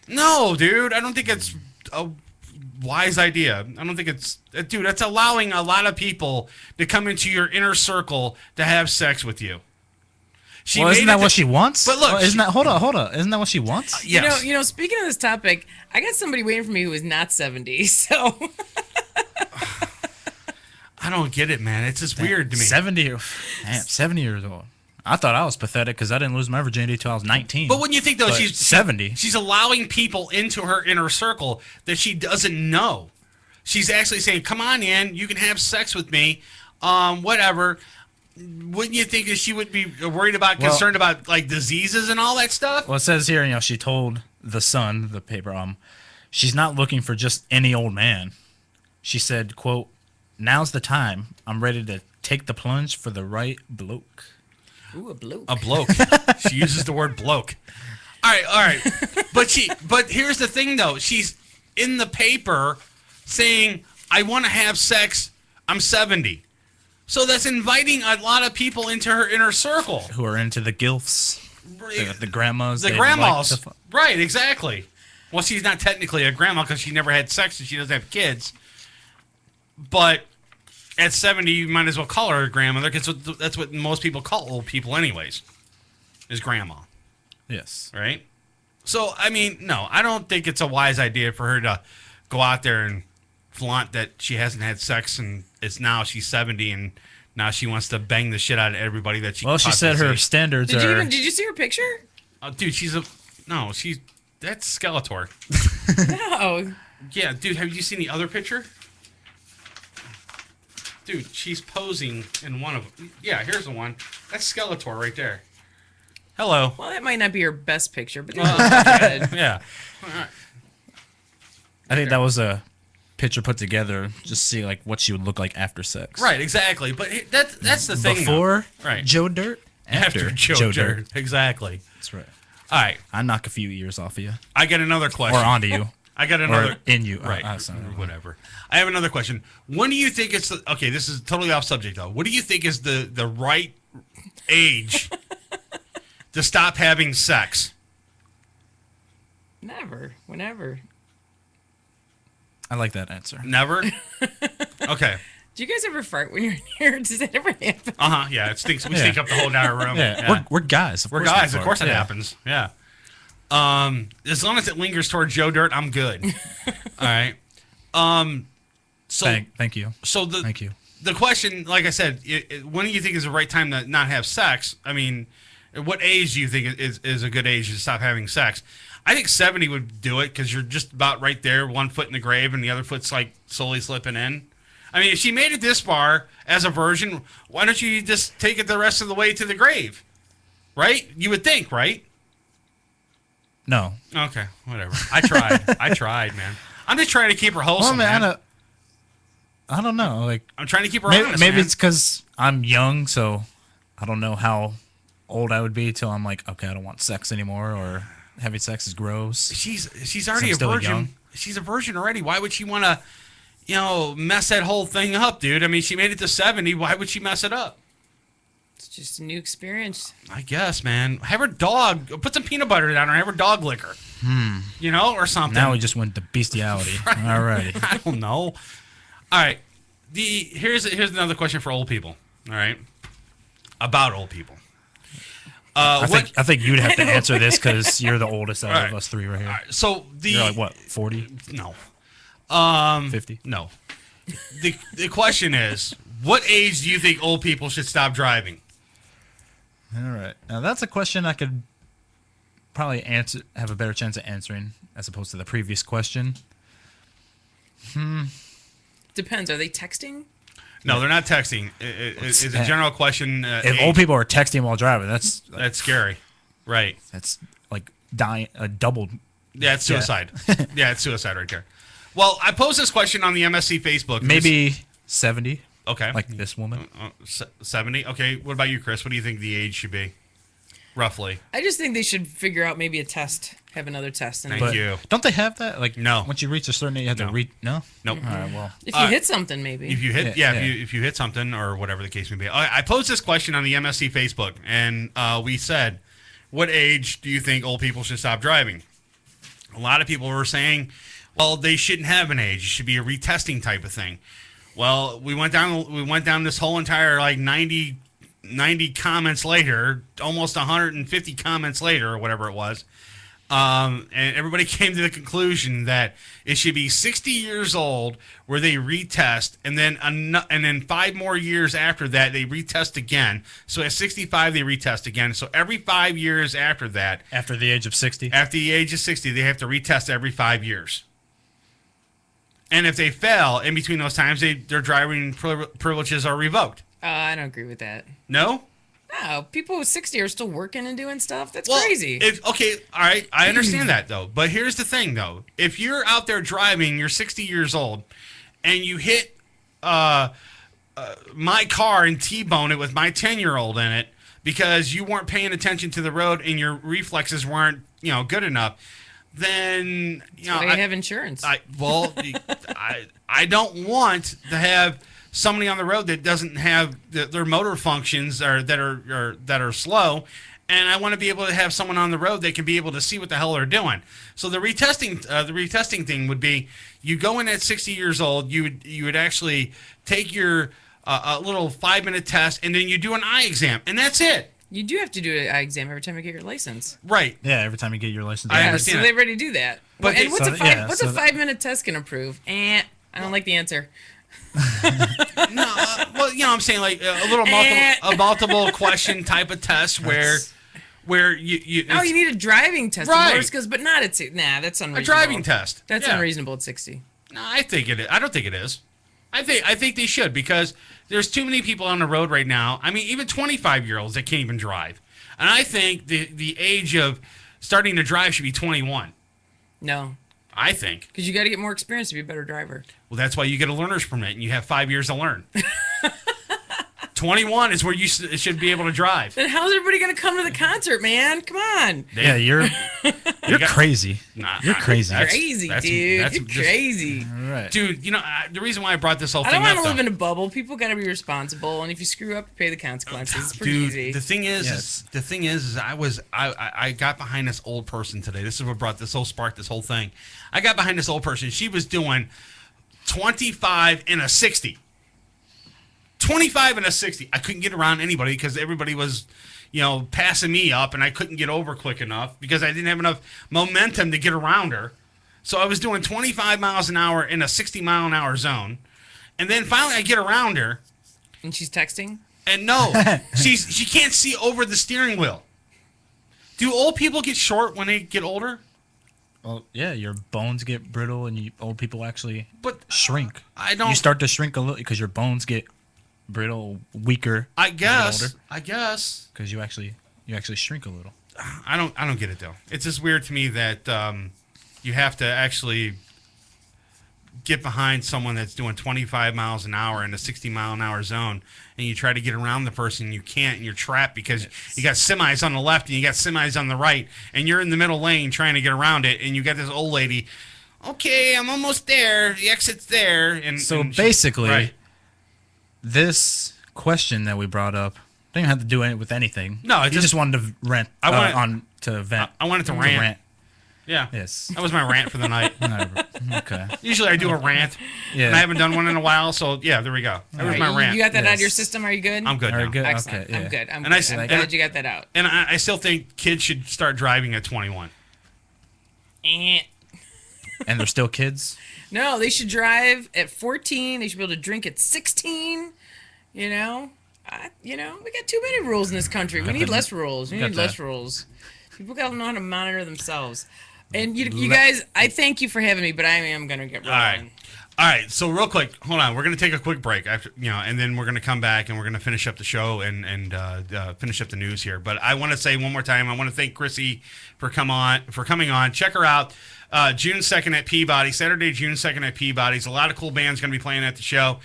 No, dude, I don't think it's a wise idea. I don't think it's, dude. That's allowing a lot of people to come into your inner circle to have sex with you. Isn't that what she wants? But look, hold on. Isn't that what she wants? Yes. Speaking of this topic, I got somebody waiting for me who is not 70. So I don't get it, man. It's just weird to me. 70 years old. I thought I was pathetic because I didn't lose my virginity until I was 19. But when you think, though, she's 70. She's allowing people into her inner circle that she doesn't know. She's actually saying, come on in, you can have sex with me, whatever. Wouldn't you think that she would be concerned about, like, diseases and all that stuff? Well, it says here, she told The Sun, the paper, she's not looking for just any old man. She said, quote, "Now's the time. I'm ready to take the plunge for the right bloke." Ooh, a bloke. A bloke. She uses the word bloke. All right. But here's the thing, though. She's in the paper saying, I want to have sex. I'm 70. So that's inviting a lot of people into her inner circle. Who are into the gilfs, the grandmas. The grandmas. Right, exactly. Well, she's not technically a grandma because she never had sex and she doesn't have kids. But at 70, you might as well call her a grandmother because that's what most people call old people anyways, is grandma. Yes. Right? So, I mean, no, I don't think it's a wise idea for her to go out there and flaunt that she hasn't had sex and she's 70 and now she wants to bang the shit out of everybody that she Well, she said her standards are... Did you see her picture? Oh, dude, that's Skeletor. No. Yeah, dude, have you seen the other picture? Dude, she's posing in one of them. Yeah, here's the one. That's Skeletor right there. Hello. Well, that might not be her best picture, but good. Yeah. All right. I think that was a picture put together just to see like what she would look like after sex. Right, exactly. But that's the thing. Before right. Joe Dirt, after Joe Dirt. Exactly. That's right. All right. I knock a few years off of you. I got another question. Or onto you. I got another. Or in you. Right. Whatever. I have another question. When do you think it's okay, this is totally off subject though. What do you think is the right age to stop having sex? Never. Whenever. I like that answer. Never? Okay. Do you guys ever fart when you're in here? Does that ever happen? Yeah, it stinks. We stink up the whole entire room. Yeah. We're guys. We're guys. Of course it happens. Yeah. As long as it lingers toward Joe Dirt, I'm good. All right. So thank you. So thank you. The question, like I said, when do you think is the right time to not have sex? I mean, what age do you think is a good age to stop having sex? I think 70 would do it because you're just about right there, one foot in the grave and the other foot's like slowly slipping in. I mean, if she made it this far as a virgin, why don't you just take it the rest of the way to the grave? Right? You would think, right? No. Okay, whatever. I tried, man. I'm just trying to keep her wholesome, man. I don't know. Like I'm trying to keep her honest, maybe man. it's because I'm young, so I don't know how old I would be till I'm like, okay, I don't want sex anymore, or having sex is gross. She's already a virgin. Young. She's a virgin already. Why would she want to, mess that whole thing up, dude? I mean, she made it to 70. Why would she mess it up? It's just a new experience. I guess, man. Have her dog, put some peanut butter down her, have her dog lick her. Or something. Now we just went to bestiality. Right. All right. I don't know. All right. Here's another question for old people. All right. About old people. I think you'd have to answer this because you're the oldest out of us three right here. Right. So you're like what, 40? No. 50? No. The question is, what age do you think old people should stop driving? All right. Now that's a question I could probably have a better chance of answering as opposed to the previous question. Depends. Are they texting? No, they're not texting. It's a general question. If old people are texting while driving, that's scary. Right. That's like dying, doubled. Yeah, it's suicide. Yeah, it's suicide right there. Well, I posed this question on the MSC Facebook. Maybe 70. Okay. Like this woman. 70. Okay. What about you, Chris? What do you think the age should be? Roughly. I just think they should figure out maybe a test. Have another test. Thank you. Don't they have that? Like, no. Once you reach a certain age, you have to read. No? Nope. All right, well. If you hit something, maybe. If you hit, if you hit something or whatever the case may be. I posed this question on the MSC Facebook, and we said, what age do you think old people should stop driving? A lot of people were saying, well, they shouldn't have an age. It should be a retesting type of thing. Well, we went down this whole entire like 90 comments later, almost 150 comments later, or whatever it was. And everybody came to the conclusion that it should be 60 years old where they retest, and then 5 more years after that they retest again. So at 65 they retest again. So every 5 years after that, after the age of 60, they have to retest every 5 years. And if they fail in between those times, their driving privileges are revoked. I don't agree with that. No? No, people with 60 are still working and doing stuff. That's crazy. Okay, all right, I understand that, though. But here's the thing, though. If you're out there driving, you're 60 years old, and you hit my car and T-bone it with my 10-year-old in it because you weren't paying attention to the road and your reflexes weren't, good enough, then, I have insurance. I don't want to have somebody on the road that doesn't have their motor functions or that are slow, and I want to be able to have someone on the road that can be able to see what the hell they're doing. So the retesting thing would be, you go in at 60 years old, you would actually take your a little 5-minute test, and then you do an eye exam, and that's it. You do have to do an eye exam every time you get your license. Right. Yeah, every time you get your license. I understand. So they already do that. But what's a 5-minute test gonna prove? I don't like the answer. No, well, I'm saying like a little multiple question type of test where you you need a driving test, right? Motor skills, but not at that's unreasonable. A driving test. That's unreasonable at 60. No, I think it is. I don't think it is. I think they should, because there's too many people on the road right now. I mean, even 25-year-olds that can't even drive, and I think the age of starting to drive should be 21. No. I think. Because you got to get more experience to be a better driver. Well, that's why you get a learner's permit, and you have 5 years to learn. 21 is where you should be able to drive. Then how's everybody going to come to the concert, man? Come on. Yeah, you're crazy. You're crazy. Dude. You're crazy. All right. Dude, the reason why I brought this whole I thing don't up, want to live in a bubble. People got to be responsible, and if you screw up, you pay the consequences. It's pretty easy. The thing is, I got behind this old person today. This is what sparked this whole thing. I got behind this old person. She was doing 25 and a 60. 25 and a 60. I couldn't get around anybody because everybody was, passing me up, and I couldn't get over quick enough because I didn't have enough momentum to get around her. So I was doing 25 miles an hour in a 60-mile-an-hour zone. And then finally I get around her. And she's texting? And no, she can't see over the steering wheel. Do old people get short when they get older? Well, yeah, your bones get brittle, and old people actually shrink. I don't. You start to shrink a little because your bones get brittle, weaker. I guess. Because you actually shrink a little. I don't get it though. It's just weird to me that you have to actually get behind someone that's doing 25 miles an hour in a 60-mile-an-hour zone, and you try to get around the person, you can't, and you're trapped because you got semis on the left and you got semis on the right, and you're in the middle lane trying to get around it, and you got this old lady. Okay, I'm almost there. The exit's there. And basically, this question that we brought up didn't have to do it with anything. No, you just wanted to vent. I wanted to rant. Yeah. Yes. That was my rant for the night. Okay. Usually I do a rant. Yeah. And I haven't done one in a while, so yeah, there we go. That was my rant. You got that out of your system? Are you good? I'm good now. Excellent. Okay, yeah. I'm good. I'm glad you got that out. And I still think kids should start driving at 21. And they're still kids? No, they should drive at 14. They should be able to drink at 16. We got too many rules in this country. We need less rules. We need less rules. People gotta know how to monitor themselves. And you guys, I thank you for having me, but I am gonna get rolling. All right. So real quick, hold on. We're gonna take a quick break after, and then we're gonna come back and we're gonna finish up the show and finish up the news here. But I want to say one more time, I want to thank Chrissy for coming on. Check her out. June 2nd at Peabody, Saturday, June 2nd at Peabody's. A lot of cool bands going to be playing at the show.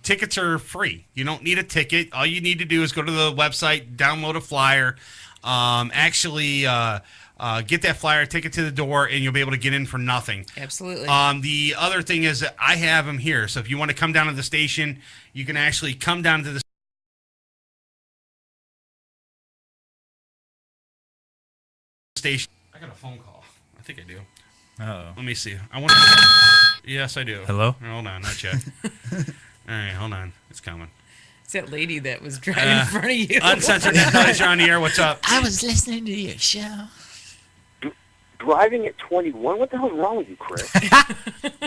Tickets are free. You don't need a ticket. All you need to do is go to the website, download a flyer, get that flyer, take it to the door, and you'll be able to get in for nothing. Absolutely. The other thing is that I have them here. So if you want to come down to the station, you can actually come down to the station. I got a phone call. I think I do. Uh-oh. Let me see. Yes, I do. Hello? Hold on, not yet. All right, hold on. It's coming. It's that lady that was driving in front of you. Uncensored Net Noise, you're on the air. What's up? I was listening to your show. Driving at 21? What the hell's wrong with you, Chris?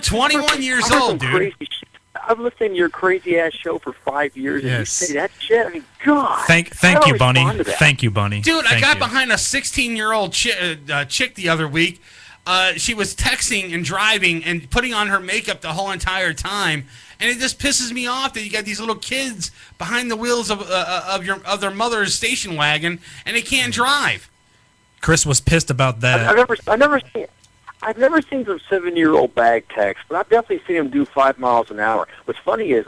21 years old, dude. I've listened to your crazy-ass show for 5 years, and Yes. you say that shit? I mean, God. Thank you, Bunny. Thank you, Bunny. Dude, I Thank got you. behind a 16-year-old chick the other week. She was texting and driving and putting on her makeup the whole entire time, and it just pisses me off that you got these little kids behind the wheels of their mother's station wagon, and they can't drive. Chris was pissed about that. I've never seen some 7-year-old bag text, but I've definitely seen them do 5 miles an hour. What's funny is,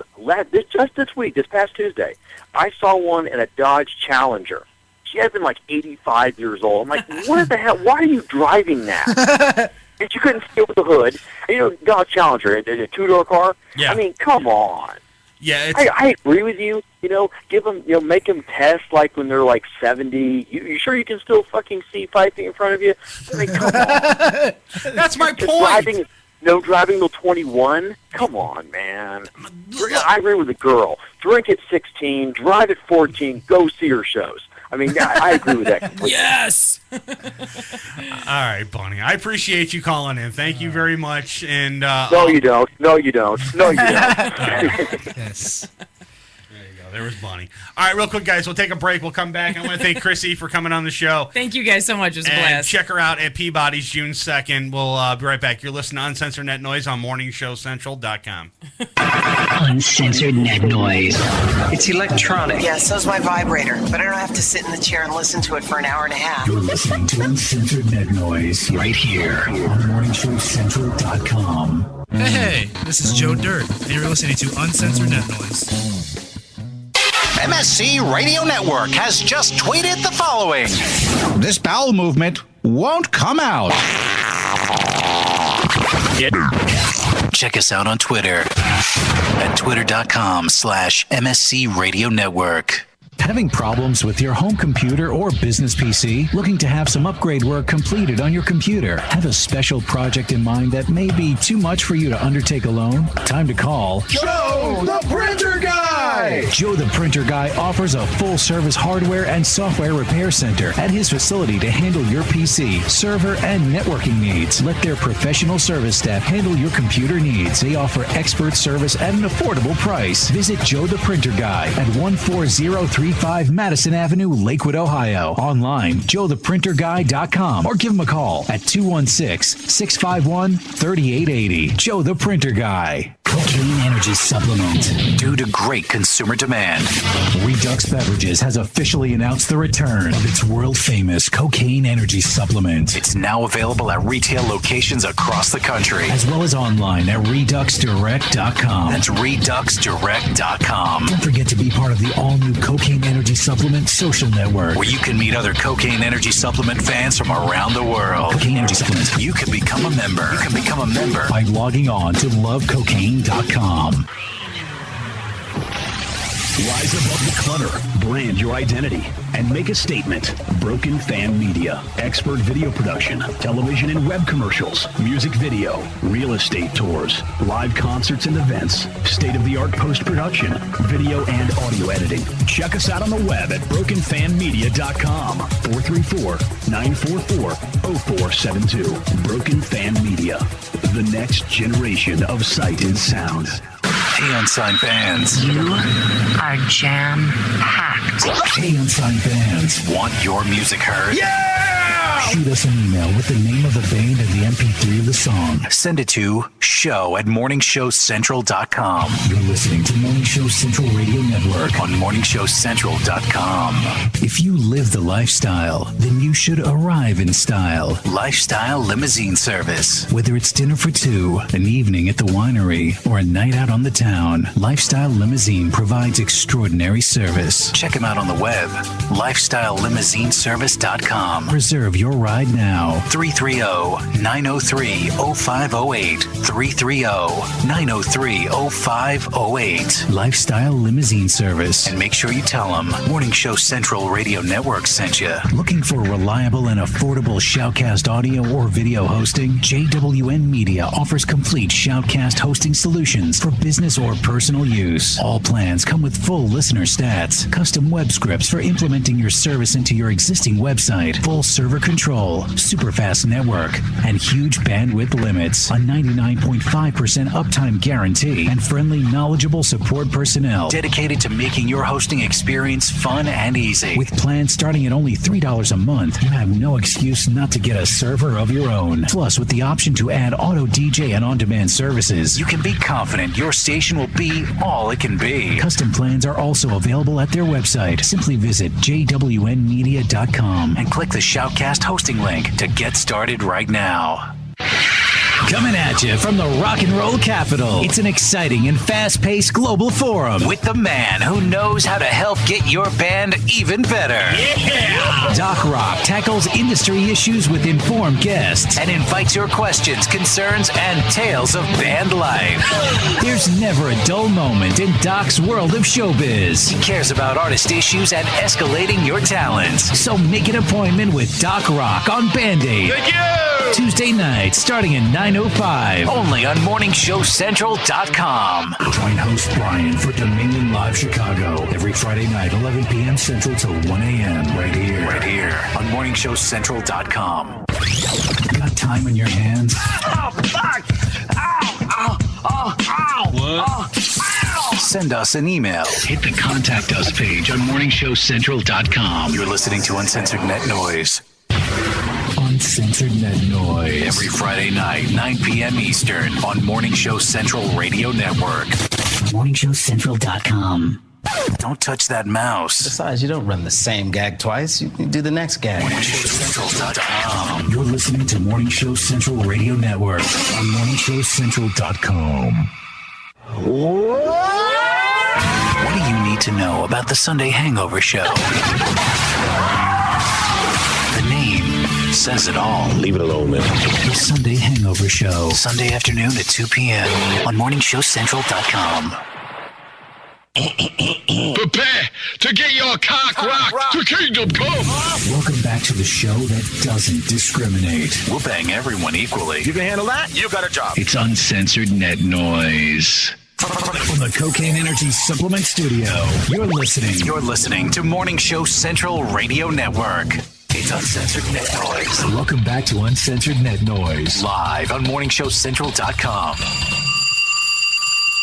just this week, this past Tuesday, I saw one in a Dodge Challenger. She had been like 85 years old. I'm like, what the hell? Why are you driving that? And you couldn't see over the hood. And, Dodge Challenger, a two-door car. Yeah. I mean, come on. Yeah, I agree with you. Give them, make them test like when they're like 70. You sure you can still fucking see 5 feet in front of you? I mean, come on. That's my point. Driving till 21? Come on, man. I agree with the girl. Drink at 16, drive at 14, go see her shows. I mean, I agree with that completely. Yes! All right, Bonnie. I appreciate you calling in. Thank you very much. And No, you don't. No, you don't. No, you don't. Yes. There you go. There was Bonnie. All right, real quick, guys. We'll take a break. We'll come back. I want to thank Chrissy for coming on the show. Thank you guys so much. It was a And blast. check her out at Peabody's June 2nd. We'll be right back. You're listening to Uncensored Net Noise on MorningShowCentral.com. Uncensored Net Noise. It's electronic. Yeah, so's my vibrator. But I don't have to sit in the chair and listen to it for an hour and a half. You're listening to Uncensored Net Noise right here on MorningShowCentral.com. Hey, this is Joe Dirt, and you're listening to Uncensored Net Noise. MSC Radio Network has just tweeted the following. This bowel movement won't come out. Check us out on Twitter at twitter.com/MSC Radio Network. Having problems with your home computer or business PC? Looking to have some upgrade work completed on your computer? Have a special project in mind that may be too much for you to undertake alone? Time to call Joe the Printer Guy! Joe the Printer Guy offers a full-service hardware and software repair center at his facility to handle your PC, server, and networking needs. Let their professional service staff handle your computer needs. They offer expert service at an affordable price. Visit Joe the Printer Guy at 14035 Madison Avenue, Lakewood, Ohio. Online, joetheprinterguy.com, or give him a call at 216-651-3880. Joe the Printer Guy. Cocaine Energy Supplement. Due to great consumer demand, Redux Beverages has officially announced the return of its world-famous Cocaine Energy Supplement. It's now available at retail locations across the country, as well as online at ReduxDirect.com. That's ReduxDirect.com. Don't forget to be part of the all-new Cocaine Energy Supplement social network, where you can meet other Cocaine Energy Supplement fans from around the world. Cocaine Energy Supplement. You can become a member. You can become a member by logging on to lovecocaine.com. Rise above the clutter, brand your identity, and make a statement. Broken Fan Media. Expert video production, television and web commercials, music video, real estate tours, live concerts and events, state-of-the-art post-production, video and audio editing. Check us out on the web at brokenfanmedia.com. 434-944-0472. Broken Fan Media. The next generation of sight and sound. Hey, Unsigned fans. You are jam-packed. Hey, Unsigned fans. Want your music heard? Yeah! Shoot us an email with the name of the band and the MP3 of the song. Send it to show@morningshowcentral.com. You're listening to Morning Show Central Radio Network on morningshowcentral.com. If you live the lifestyle, then you should arrive in style. Lifestyle limousine service. Whether it's dinner for two, an evening at the winery, or a night out on the town, Lifestyle Limousine provides extraordinary service. Check them out on the web, lifestylelimousineservice.com. Reserve your ride now. 330-903-0508. 330-903-0508. Lifestyle Limousine Service. And make sure you tell them Morning Show Central Radio Network sent you. Looking for reliable and affordable shoutcast audio or video hosting? JWN Media offers complete shoutcast hosting solutions for business or personal use. All plans come with full listener stats, custom web scripts for implementing your service into your existing website, full server control, super fast network, and huge bandwidth limits, a 99.5% uptime guarantee, and friendly, knowledgeable support personnel dedicated to making your hosting experience fun and easy. With plans starting at only $3 a month, you have no excuse not to get a server of your own. Plus, with the option to add auto DJ and on-demand services, you can be confident your station will be all it can be. Custom plans are also available at their website. Simply visit jwnmedia.com and click the Shoutcast hosting link to get started right now. Coming at you from the rock and roll capital, it's an exciting and fast-paced global forum with the man who knows how to help get your band even better. Yeah! Doc Rock tackles industry issues with informed guests and invites your questions, concerns, and tales of band life. There's never a dull moment in Doc's world of showbiz. He cares about artist issues and escalating your talents. So make an appointment with Doc Rock on Band-Aid. Thank you! Tuesday night, starting at 9:05. Only on morningshowcentral.com. Join host Brian for Dominion Live Chicago every Friday night, 11 p.m. Central till 1 a.m. Right here on morningshowcentral.com. Got time on your hands? Oh, fuck! Ow! Ow! What? Ow! Send us an email. Hit the Contact Us page on morningshowcentral.com. You're listening to Uncensored Net Noise. Uncensored Net Noise. Every Friday night, 9 p.m. Eastern on Morning Show Central Radio Network. morningshowcentral.com. Don't touch that mouse. Besides, you don't run the same gag twice. You do the next gag. morningshowcentral.com. You're listening to Morning Show Central Radio Network on morningshowcentral.com. What do you need to know about the Sunday Hangover Show? The name says it all. Leave it alone, man. The Sunday Hangover Show. Sunday afternoon at 2 p.m. on morningshowcentral.com. Prepare to get your cock rocked to kingdom come. Welcome back to the show that doesn't discriminate. We'll bang everyone equally. You can handle that? You got a job. It's Uncensored Net Noise. From the Cocaine Energy Supplement Studio, you're listening to Morning Show Central Radio Network. It's Uncensored Net Noise. Welcome back to Uncensored Net Noise. Live on morningshowcentral.com.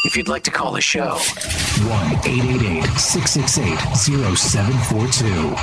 If you'd like to call the show, 1-888-668-0742.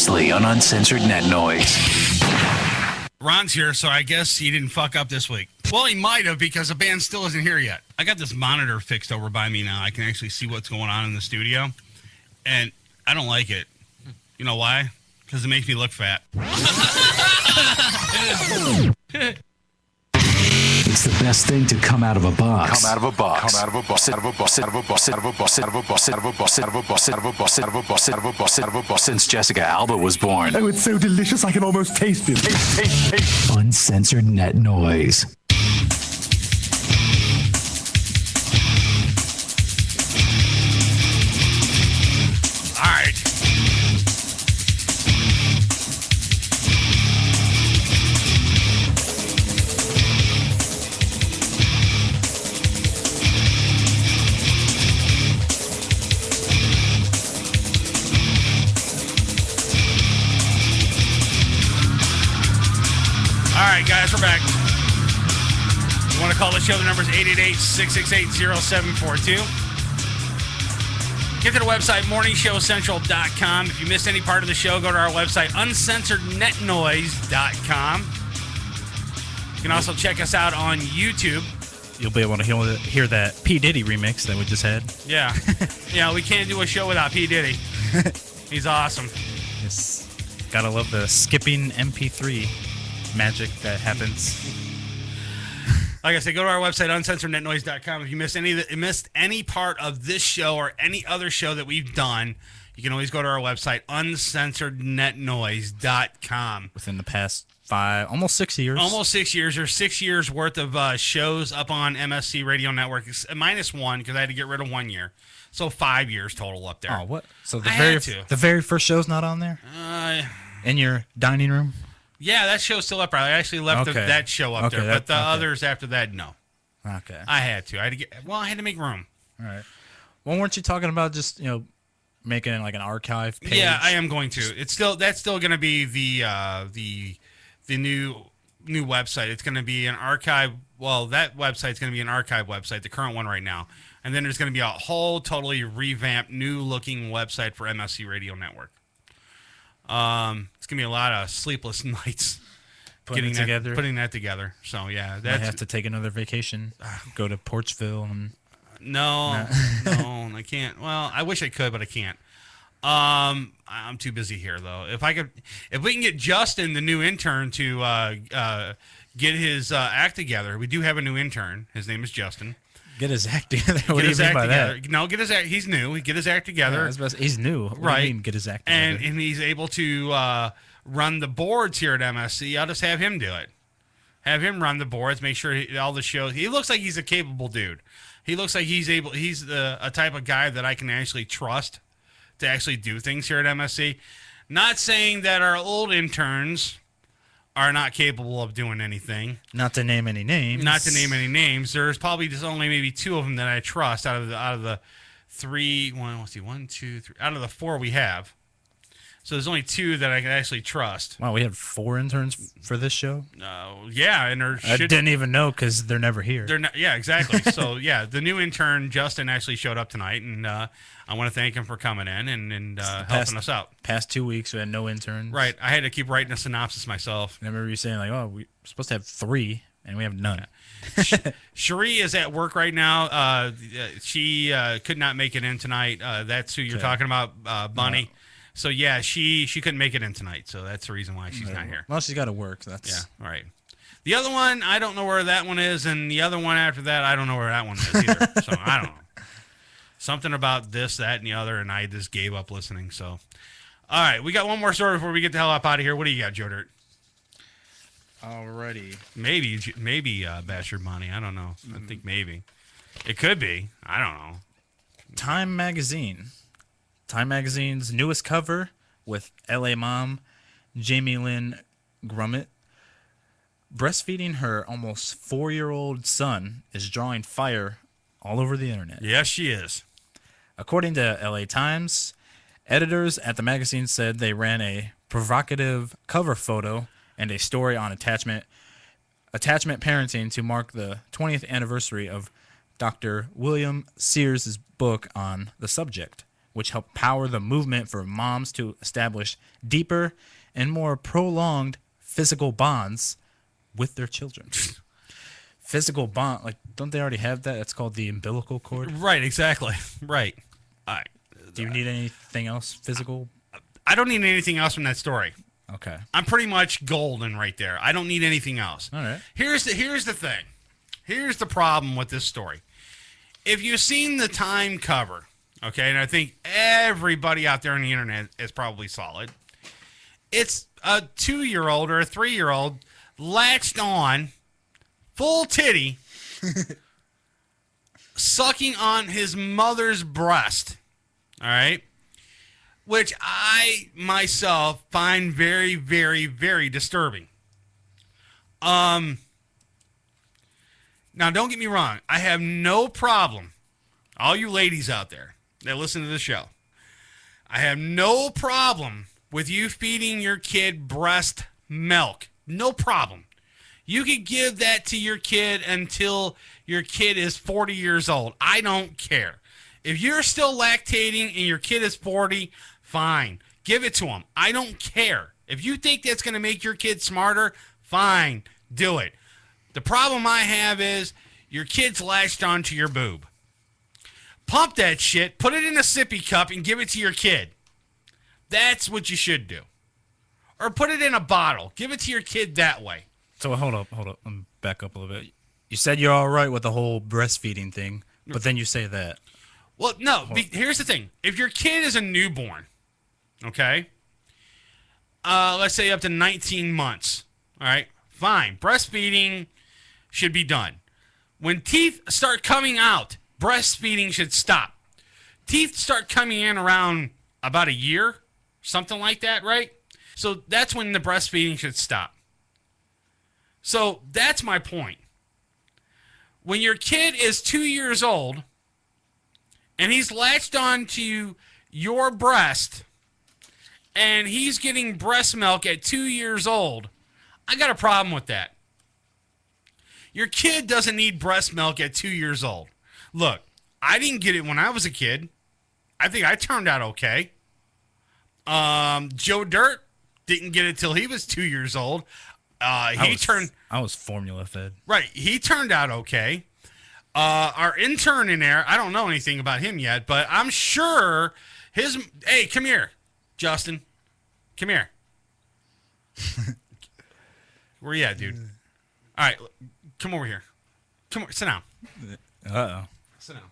previously on Uncensored Net Noise. Ron's here, so I guess he didn't fuck up this week. Well, he might have because the band still isn't here yet. I got this monitor fixed over by me now. I can actually see what's going on in the studio, and I don't like it. You know why? Because it makes me look fat. It's the best thing to come out of a box. Come out of a box. Come out of a box. Out of a box. Out of a box. Out of a box. Out of a box. Out of a box. Out of a box. Out of a box. Out of a box. Out of a box. Out of a box. Since Jessica Alba was born. Oh, it's so delicious I can almost taste it. Taste. Uncensored Net Noise. All right. All right, guys, we're back. You want to call the show? The number is 888-668-0742. Get to the website, morningshowcentral.com. If you missed any part of the show, go to our website, uncensorednetnoise.com. You can also check us out on YouTube. You'll be able to hear that P. Diddy remix that we just had. Yeah. Yeah, we can't do a show without P. Diddy. He's awesome. Yes. Gotta love the skipping MP3 magic that happens. Like I said, go to our website, uncensorednetnoise.com. If you missed any part of this show or any other show that we've done, you can always go to our website, uncensorednetnoise.com. Within the past almost 6 years. Almost 6 years. There's 6 years worth of shows up on MSC Radio Network, minus one because I had to get rid of 1 year. So 5 years total up there. Oh, what? So the very first show's not on there? In your dining room? Yeah, that show's still up. I actually left that show up there, but the others after that, no. Okay. I had to. I had to make room. All right. Well, weren't you talking about just making like an archive page? Yeah, I am going to. That's still going to be the new website. It's going to be an archive. Well, that website's going to be an archive website, the current one right now, and then there's going to be a whole totally revamped, new looking website for MSC Radio Network. It's gonna be a lot of sleepless nights putting that together. So yeah, I have to take another vacation, go to Porchville, and no, I can't. Well, I wish I could, but I can't. I'm too busy here though. If we can get Justin, the new intern, to get his act together. We do have a new intern. His name is Justin. Get his act together. What do you mean by that? No, get his act. He's new. Get his act together. Yeah, he's new. What right. do you mean, get his act together? And he's able to run the boards here at MSC. I'll just have him do it. Have him run the boards. Make sure all the shows. He looks like he's a capable dude. He looks like he's able. He's a type of guy that I can actually trust to actually do things here at MSC. Not saying that our old interns are not capable of doing anything. Not to name any names. There's probably just only maybe two of them that I trust out of the three. Let's see, 1, 2, 3. Out of the 4 we have. So there's only 2 that I can actually trust. Wow, we have 4 interns for this show? Yeah, and I didn't even know because they're never here. They're not. Yeah, exactly. So yeah, the new intern Justin actually showed up tonight, and I want to thank him for coming in and helping us out. Past 2 weeks we had no interns. Right, I had to keep writing a synopsis myself. I remember you saying like, "Oh, we're supposed to have 3, and we have none." Yeah. Cherie is at work right now. She could not make it in tonight. That's who you're talking about, Bunny. No. So yeah, she couldn't make it in tonight, so that's the reason why she's not here. Well, she's got to work. That's all right. The other one, I don't know where that one is, and the other one after that, I don't know where that one is either. So I don't know. Something about this, that, and the other, and I just gave up listening. So, all right, we got one more story before we get the hell up out of here. What do you got, Joe Dirt? Alrighty. Maybe Bastard Money. I don't know. I think maybe it could be. I don't know. Time Magazine's newest cover with LA mom Jamie Lynn Grummett. Breastfeeding her almost 4-year-old son is drawing fire all over the internet. Yes, she is. According to LA Times, editors at the magazine said they ran a provocative cover photo and a story on attachment parenting to mark the 20th anniversary of Dr. William Sears' book on the subject, which help power the movement for moms to establish deeper and more prolonged physical bonds with their children. Physical bond, like, don't they already have that? It's called the umbilical cord. Right, exactly. Right. All right. Do you need anything else physical? I don't need anything else from that story. Okay. I'm pretty much golden right there. I don't need anything else. All right. Here's the thing. Here's the problem with this story. If you've seen the Time cover, okay, and I think everybody out there on the internet is probably solid, it's a 2-year-old or a 3-year-old latched on, full titty, sucking on his mother's breast, all right? Which I, myself, find very, very, very disturbing. Now, don't get me wrong. I have no problem, all you ladies out there that listen to the show, I have no problem with you feeding your kid breast milk. No problem. You could give that to your kid until your kid is 40 years old. I don't care. If you're still lactating and your kid is 40, fine. Give it to him. I don't care. If you think that's going to make your kid smarter, fine. Do it. The problem I have is your kid's latched onto your boob. Pump that shit, put it in a sippy cup, and give it to your kid. That's what you should do. Or put it in a bottle. Give it to your kid that way. So hold up. Let me back up a little bit. You said you're all right with the whole breastfeeding thing, but then you say that. Well, no. Here's the thing. If your kid is a newborn, okay, let's say up to 19 months, all right, fine. Breastfeeding should be done. When teeth start coming out, breastfeeding should stop. Teeth start coming in around about a year, something like that, right? So that's when the breastfeeding should stop. So that's my point. When your kid is 2 years old and he's latched onto your breast and he's getting breast milk at 2 years old, I got a problem with that. Your kid doesn't need breast milk at 2 years old. Look, I didn't get it when I was a kid. I think I turned out okay. Joe Dirt didn't get it till he was 2 years old. I was formula fed. Right. He turned out okay. Our intern in there, I don't know anything about him yet, but I'm sure hey, come here, Justin. Come here. Where you at, dude? All right. Come over here. Come over. Sit down. Uh-oh. Sit down.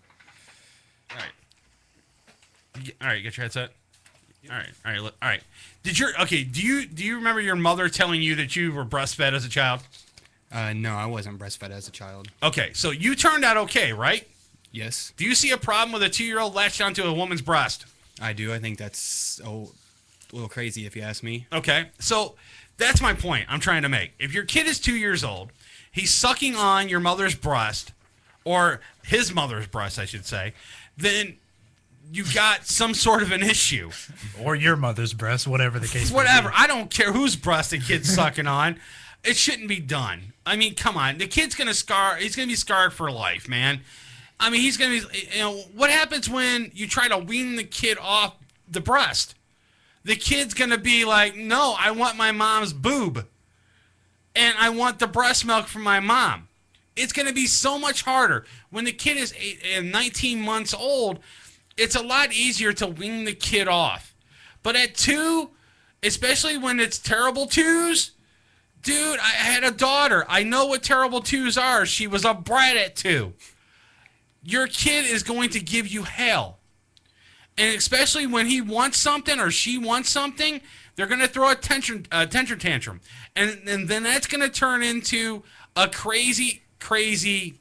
All right. All right. Get your headset. All right. All right. Do you remember your mother telling you that you were breastfed as a child? No, I wasn't breastfed as a child. Okay, so you turned out okay, right? Yes. Do you see a problem with a 2-year-old latched onto a woman's breast? I do. I think that's a little crazy if you ask me. Okay, so that's my point I'm trying to make. If your kid is 2 years old, he's sucking on your mother's breast, or his mother's breast, I should say, then you got some sort of an issue. Or your mother's breast, whatever the case may be. Whatever. I don't care whose breast the kid's sucking on. It shouldn't be done. I mean, come on. The kid's going to he's going to be scarred for life, man. I mean, he's going to be, what happens when you try to wean the kid off the breast? The kid's going to be like, no, I want my mom's boob. And I want the breast milk from my mom. It's going to be so much harder. When the kid is 19 months old, it's a lot easier to wean the kid off. But at 2, especially when it's terrible 2s, dude, I had a daughter. I know what terrible 2s are. She was a brat at 2. Your kid is going to give you hell. And especially when he wants something or she wants something, they're going to throw a tantrum. And then that's going to turn into a crazy, crazy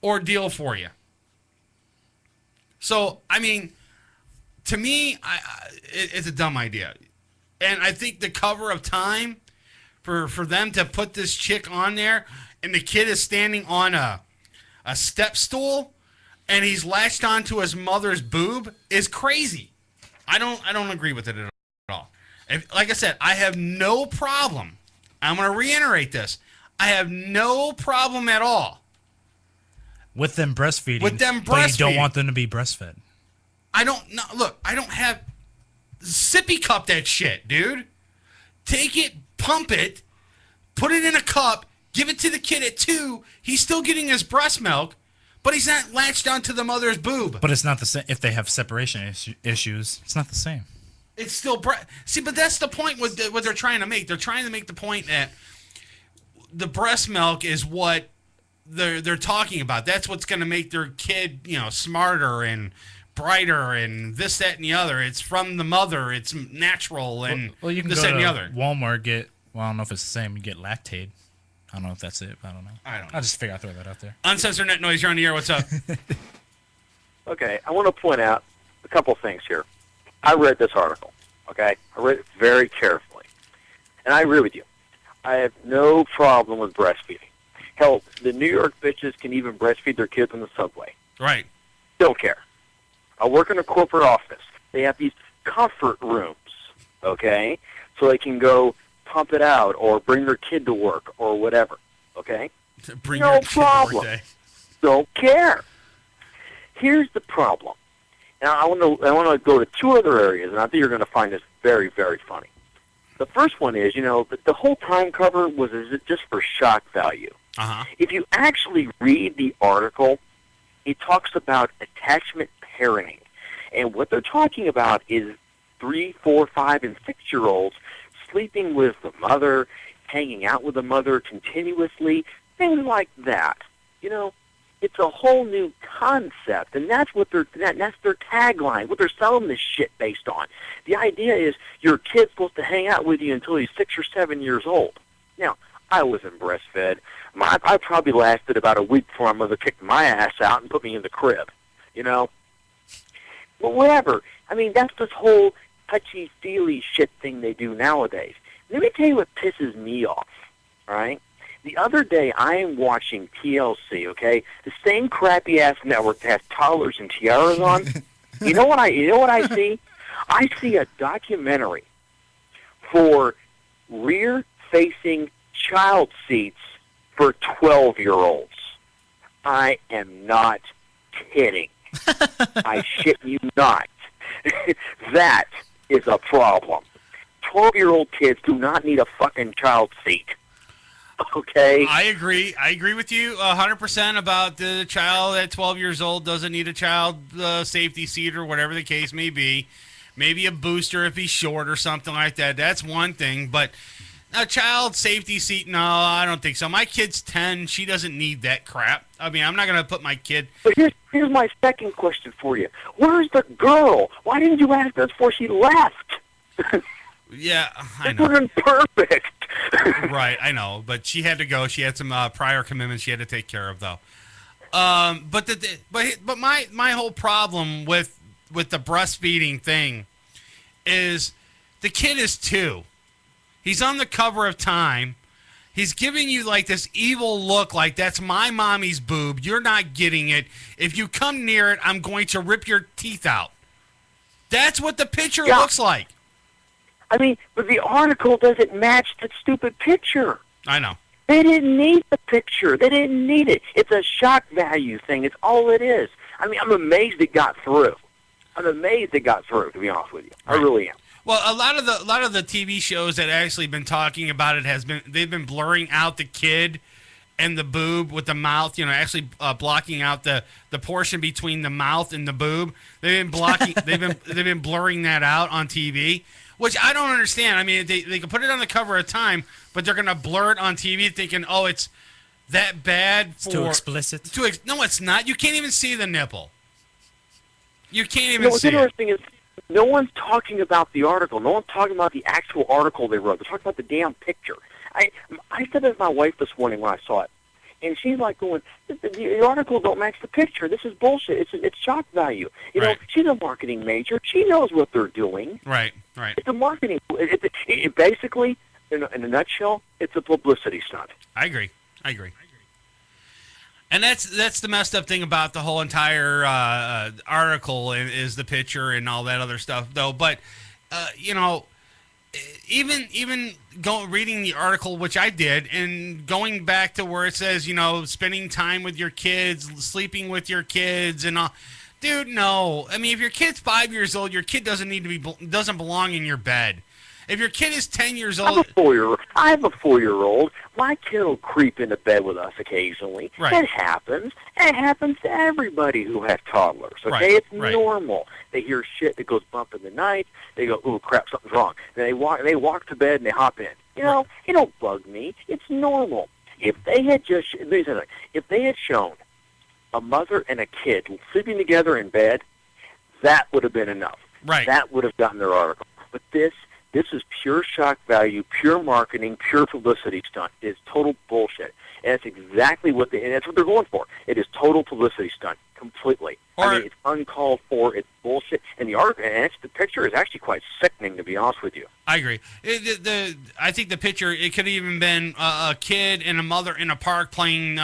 ordeal for you. So, I mean, to me, it's a dumb idea. And I think the cover of Time, for them to put this chick on there, and the kid is standing on a step stool, and he's latched onto his mother's boob, is crazy. I don't agree with it at all. Like I said, I have no problem. I'm going to reiterate this. I have no problem at all with them breastfeeding. But you don't want them to be breastfed. I don't know. Look, I don't have sippy cup that shit, dude. Take it, pump it, put it in a cup, give it to the kid at 2. He's still getting his breast milk, but he's not latched onto the mother's boob. But it's not the same if they have separation issues. It's not the same. It's still see, but that's the point with what they're trying to make. They're trying to make the point that the breast milk is what they're talking about. That's what's going to make their kid, smarter and brighter and this, that, and the other. It's from the mother. It's natural and well, you can this, go that, and the to other. Walmart, I don't know if it's the same. You get Lactaid. I don't know if that's it. I don't know. I'll just figure I'll throw that out there. Uncensored Net Noise, you're on the air. What's up? Okay, I want to point out a couple things here. I read this article, okay? I read it very carefully. And I agree with you. I have no problem with breastfeeding. Hell, the New York bitches can even breastfeed their kids on the subway. Right. Don't care. I work in a corporate office. They have these comfort rooms, okay? So they can go pump it out or bring their kid to work or whatever, okay? Bring no your kid problem. to work day. Don't care. Here's the problem. Now, I want to go to 2 other areas, and I think you're going to find this very, very funny. The first one is, the whole time cover was just for shock value. Uh-huh. If you actually read the article, it talks about attachment parenting. And what they're talking about is 3, 4, 5, and 6-year-olds sleeping with the mother, hanging out with the mother continuously, things like that. It's a whole new concept, and that's what that's their tagline, what they're selling this shit based on. The idea is your kid's supposed to hang out with you until he's 6 or 7 years old. Now, I wasn't breastfed. I probably lasted about a week before my mother kicked my ass out and put me in the crib, But whatever. I mean, that's this whole touchy-feely shit thing they do nowadays. Let me tell you what pisses me off, all right? The other day, I am watching TLC, okay? The same crappy-ass network that has toddlers and tiaras on. You know what I see? I see a documentary for rear-facing child seats for 12-year-olds. I am not kidding. I shit you not. That is a problem. 12-year-old kids do not need a fucking child seat. Okay. I agree. I agree with you 100% about the child at 12 years old doesn't need a child safety seat or whatever the case may be. Maybe a booster if he's short or something like that. That's one thing. But a child safety seat, no, I don't think so. My kid's 10. She doesn't need that crap. I mean, I'm not going to put my kid... But here's my second question for you. Where's the girl? Why didn't you ask us before she left? Yeah, I know. It wasn't perfect. Right, I know, but she had to go. She had some prior commitments she had to take care of, though. But my whole problem with the breastfeeding thing is the kid is 2. He's on the cover of Time. He's giving you like this evil look, like that's my mommy's boob. You're not getting it. If you come near it, I'm going to rip your teeth out. That's what the picture looks like. I mean, but the article doesn't match that stupid picture. I know. They didn't need the picture. They didn't need it. It's a shock value thing. It's all it is. I mean, I'm amazed it got through. To be honest with you. Right. I really am. Well, a lot of the TV shows that actually been talking about it they've been blurring out the kid and the boob with the mouth, actually blocking out the portion between the mouth and the boob. They've been blocking they've been blurring that out on TV. Which I don't understand. I mean, they can put it on the cover of Time, but they're going to blur it on TV thinking, oh, it's that bad for... It's too explicit. No, it's not. You can't even see the nipple. You can't even see what's interesting is no one's talking about the article. No one's talking about the actual article they wrote. They're talking about the damn picture. I said that to my wife this morning when I saw it. And she's like going, the article don't match the picture. This is bullshit. It's shock value. You know, she's a marketing major. She knows what they're doing. Right. It's a marketing. It basically, in a nutshell, it's a publicity stunt. I agree. And that's the messed up thing about the whole entire article is the picture and all that other stuff, though. But even reading the article, which I did, and going back to where it says, spending time with your kids, sleeping with your kids, and all, Dude, no. I mean, if your kid's 5 years old, your kid doesn't belong in your bed. If your kid is 10 years old, I have a 4-year-old. My kid will creep into bed with us occasionally. Right. It happens. It happens to everybody who has toddlers. Okay, Right, it's right. normal. They hear shit that goes bump in the night. They go, "Ooh, crap, something's wrong." Then they walk to bed and they hop in. You know, it don't bug me. It's normal. If they had if they had shown a mother and a kid sleeping together in bed, that would have been enough. Right. That would have gotten their article. But this is pure shock value, pure marketing, pure publicity stunt. It's total bullshit. And that's exactly what that's what they're going for. It is total publicity stunt, completely. I mean, it's uncalled for. It's bullshit. And the article, and the picture is actually quite sickening, to be honest with you. I agree. I think the picture, it could have even been a kid and a mother in a park playing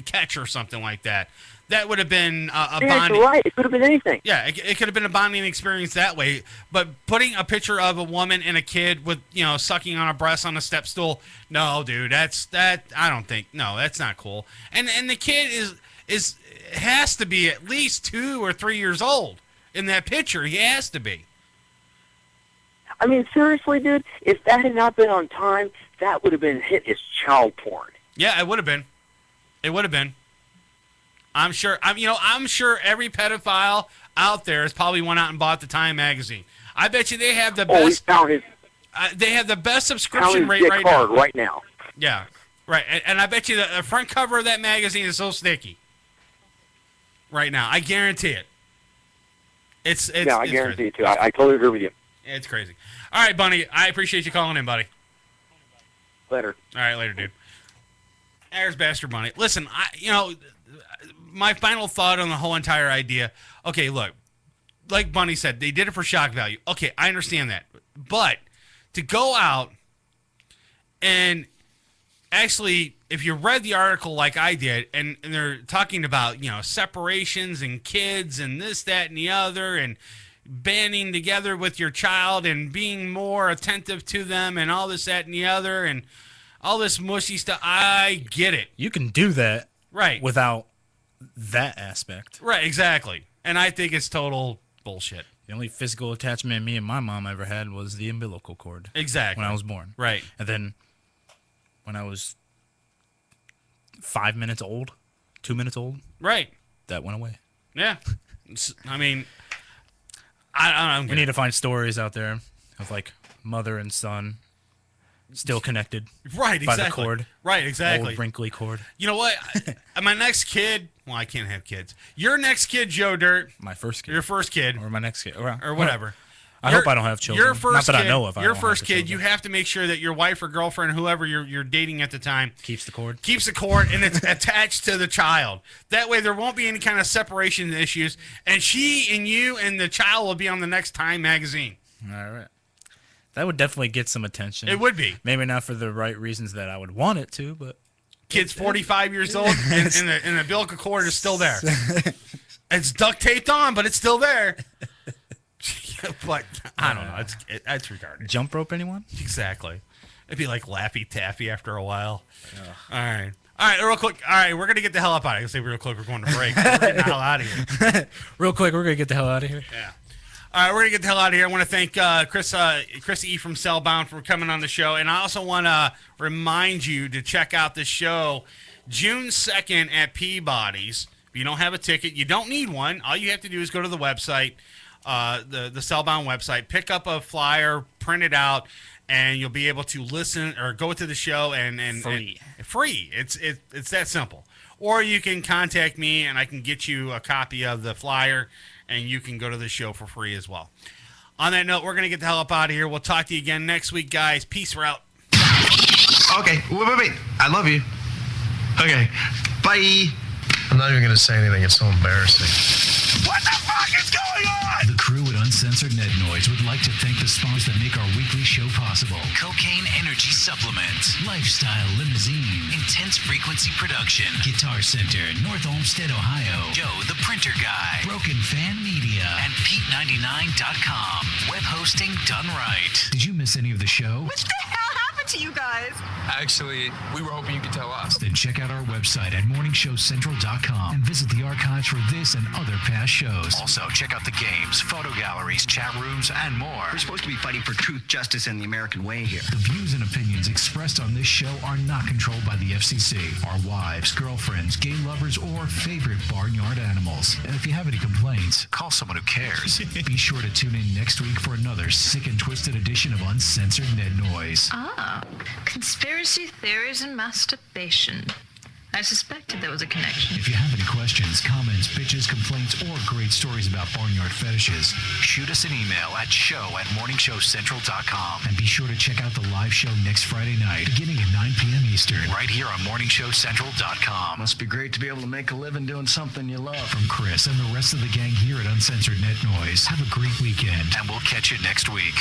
catch or something like that. That would have been a bonding. Right. It could have been anything. Yeah, it could have been a bonding experience that way. But putting a picture of a woman and a kid with, sucking on a breast on a step stool, no, dude, I don't think, no, that's not cool. And the kid has to be at least 2 or 3 years old in that picture. He has to be. I mean, seriously, dude, if that had not been on time, that would have been hit as child porn. Yeah, it would have been. It would have been. I'm sure every pedophile out there has probably went out and bought the Time magazine. I bet you they have the best. They have the best subscription rate right now. Right now. Yeah, right. And I bet you the front cover of that magazine is so sticky. Right now, I guarantee it. It's I guarantee it too. I totally agree with you. It's crazy. All right, Bunny. I appreciate you calling in, buddy. Later. All right, later, dude. There's Bastard Bunny. Listen, my final thought on the whole entire idea. Okay, look, like Bunny said, they did it for shock value. Okay, I understand that. But to go out and actually, if you read the article like I did, and they're talking about, separations and kids and this, that, and the other, and banding together with your child and being more attentive to them and all this, that, and the other, and all this mushy stuff, I get it. You can do that right without that aspect. Right, exactly. And I think it's total bullshit. The only physical attachment me and my mom ever had was the umbilical cord. Exactly. When I was born. Right. And then when I was 5 minutes old, 2 minutes old. Right. That went away. Yeah. I mean, I don't know. We need to find stories out there of like mother and son still connected. Right, exactly. By the cord. Right, exactly. Old wrinkly cord. You know what? My next kid. Well, I can't have kids. Your next kid, Joe Dirt. My first kid. Your first kid. Or my next kid. Or whatever. I hope I don't have children. Your first Not that kid, I know of. Your first kid, you have to make sure that your wife or girlfriend, whoever you're dating at the time, keeps the cord. Keeps the cord, and it's attached to the child. That way, there won't be any kind of separation issues, and she and you and the child will be on the next Time magazine. All right. That would definitely get some attention. It would be. Maybe not for the right reasons that I would want it to, but... Kid's 45 years old, and the umbilical cord is still there. It's duct taped on, but it's still there. But, I don't know. It's retarded. Jump rope, anyone? Exactly. It'd be like Laffy Taffy after a while. All right. All right, real quick. All right, we're going to get the hell up out of here. Say real quick, we're going to break. We're getting the hell out of here. Real quick, we're going to get the hell out of here. Yeah. All right, we're going to get the hell out of here. I want to thank Chris E. from Cellbound for coming on the show. And I also want to remind you to check out the show June 2nd at Peabody's. If you don't have a ticket, you don't need one. All you have to do is go to the website, the Cellbound website, pick up a flyer, print it out, and you'll be able to listen or go to the show and free. Free. It's that simple. Or you can contact me, and I can get you a copy of the flyer, and you can go to the show for free as well. On that note, we're going to get the hell up out of here. We'll talk to you again next week, guys. Peace. We're out. Okay. Wait. I love you. Okay. Bye. I'm not even going to say anything. It's so embarrassing. What the fuck is going on? The crew at Uncensored Net Noise would like to thank the sponsors that make our weekly show possible. Cocaine Energy Supplement, Lifestyle Limousine, Intense Frequency Production, Guitar Center, North Olmsted, Ohio, Joe the Printer Guy, Broken Fan Media, and Pete99.com. Web hosting done right. Did you miss any of the show? What the hell happened to you guys. Actually, we were hoping you could tell us. Then check out our website at morningshowcentral.com and visit the archives for this and other past shows. Also, check out the games, photo galleries, chat rooms, and more. We're supposed to be fighting for truth, justice, and the American way here. The views and opinions expressed on this show are not controlled by the FCC, our wives, girlfriends, gay lovers, or favorite barnyard animals. And if you have any complaints, Call someone who cares. be sure to tune in next week for another sick and twisted edition of Uncensored Net Noise. Ah, conspiracy theories and masturbation. I suspected there was a connection. If you have any questions, comments, bitches, complaints, or great stories about barnyard fetishes, Shoot us an email at show@morningshowcentral.com. and be sure to check out the live show next Friday night, beginning at 9 p.m. Eastern. Right here on morningshowcentral.com. Must be great to be able to make a living doing something you love. From Chris and the rest of the gang here at Uncensored Net Noise, have a great weekend. And we'll catch you next week.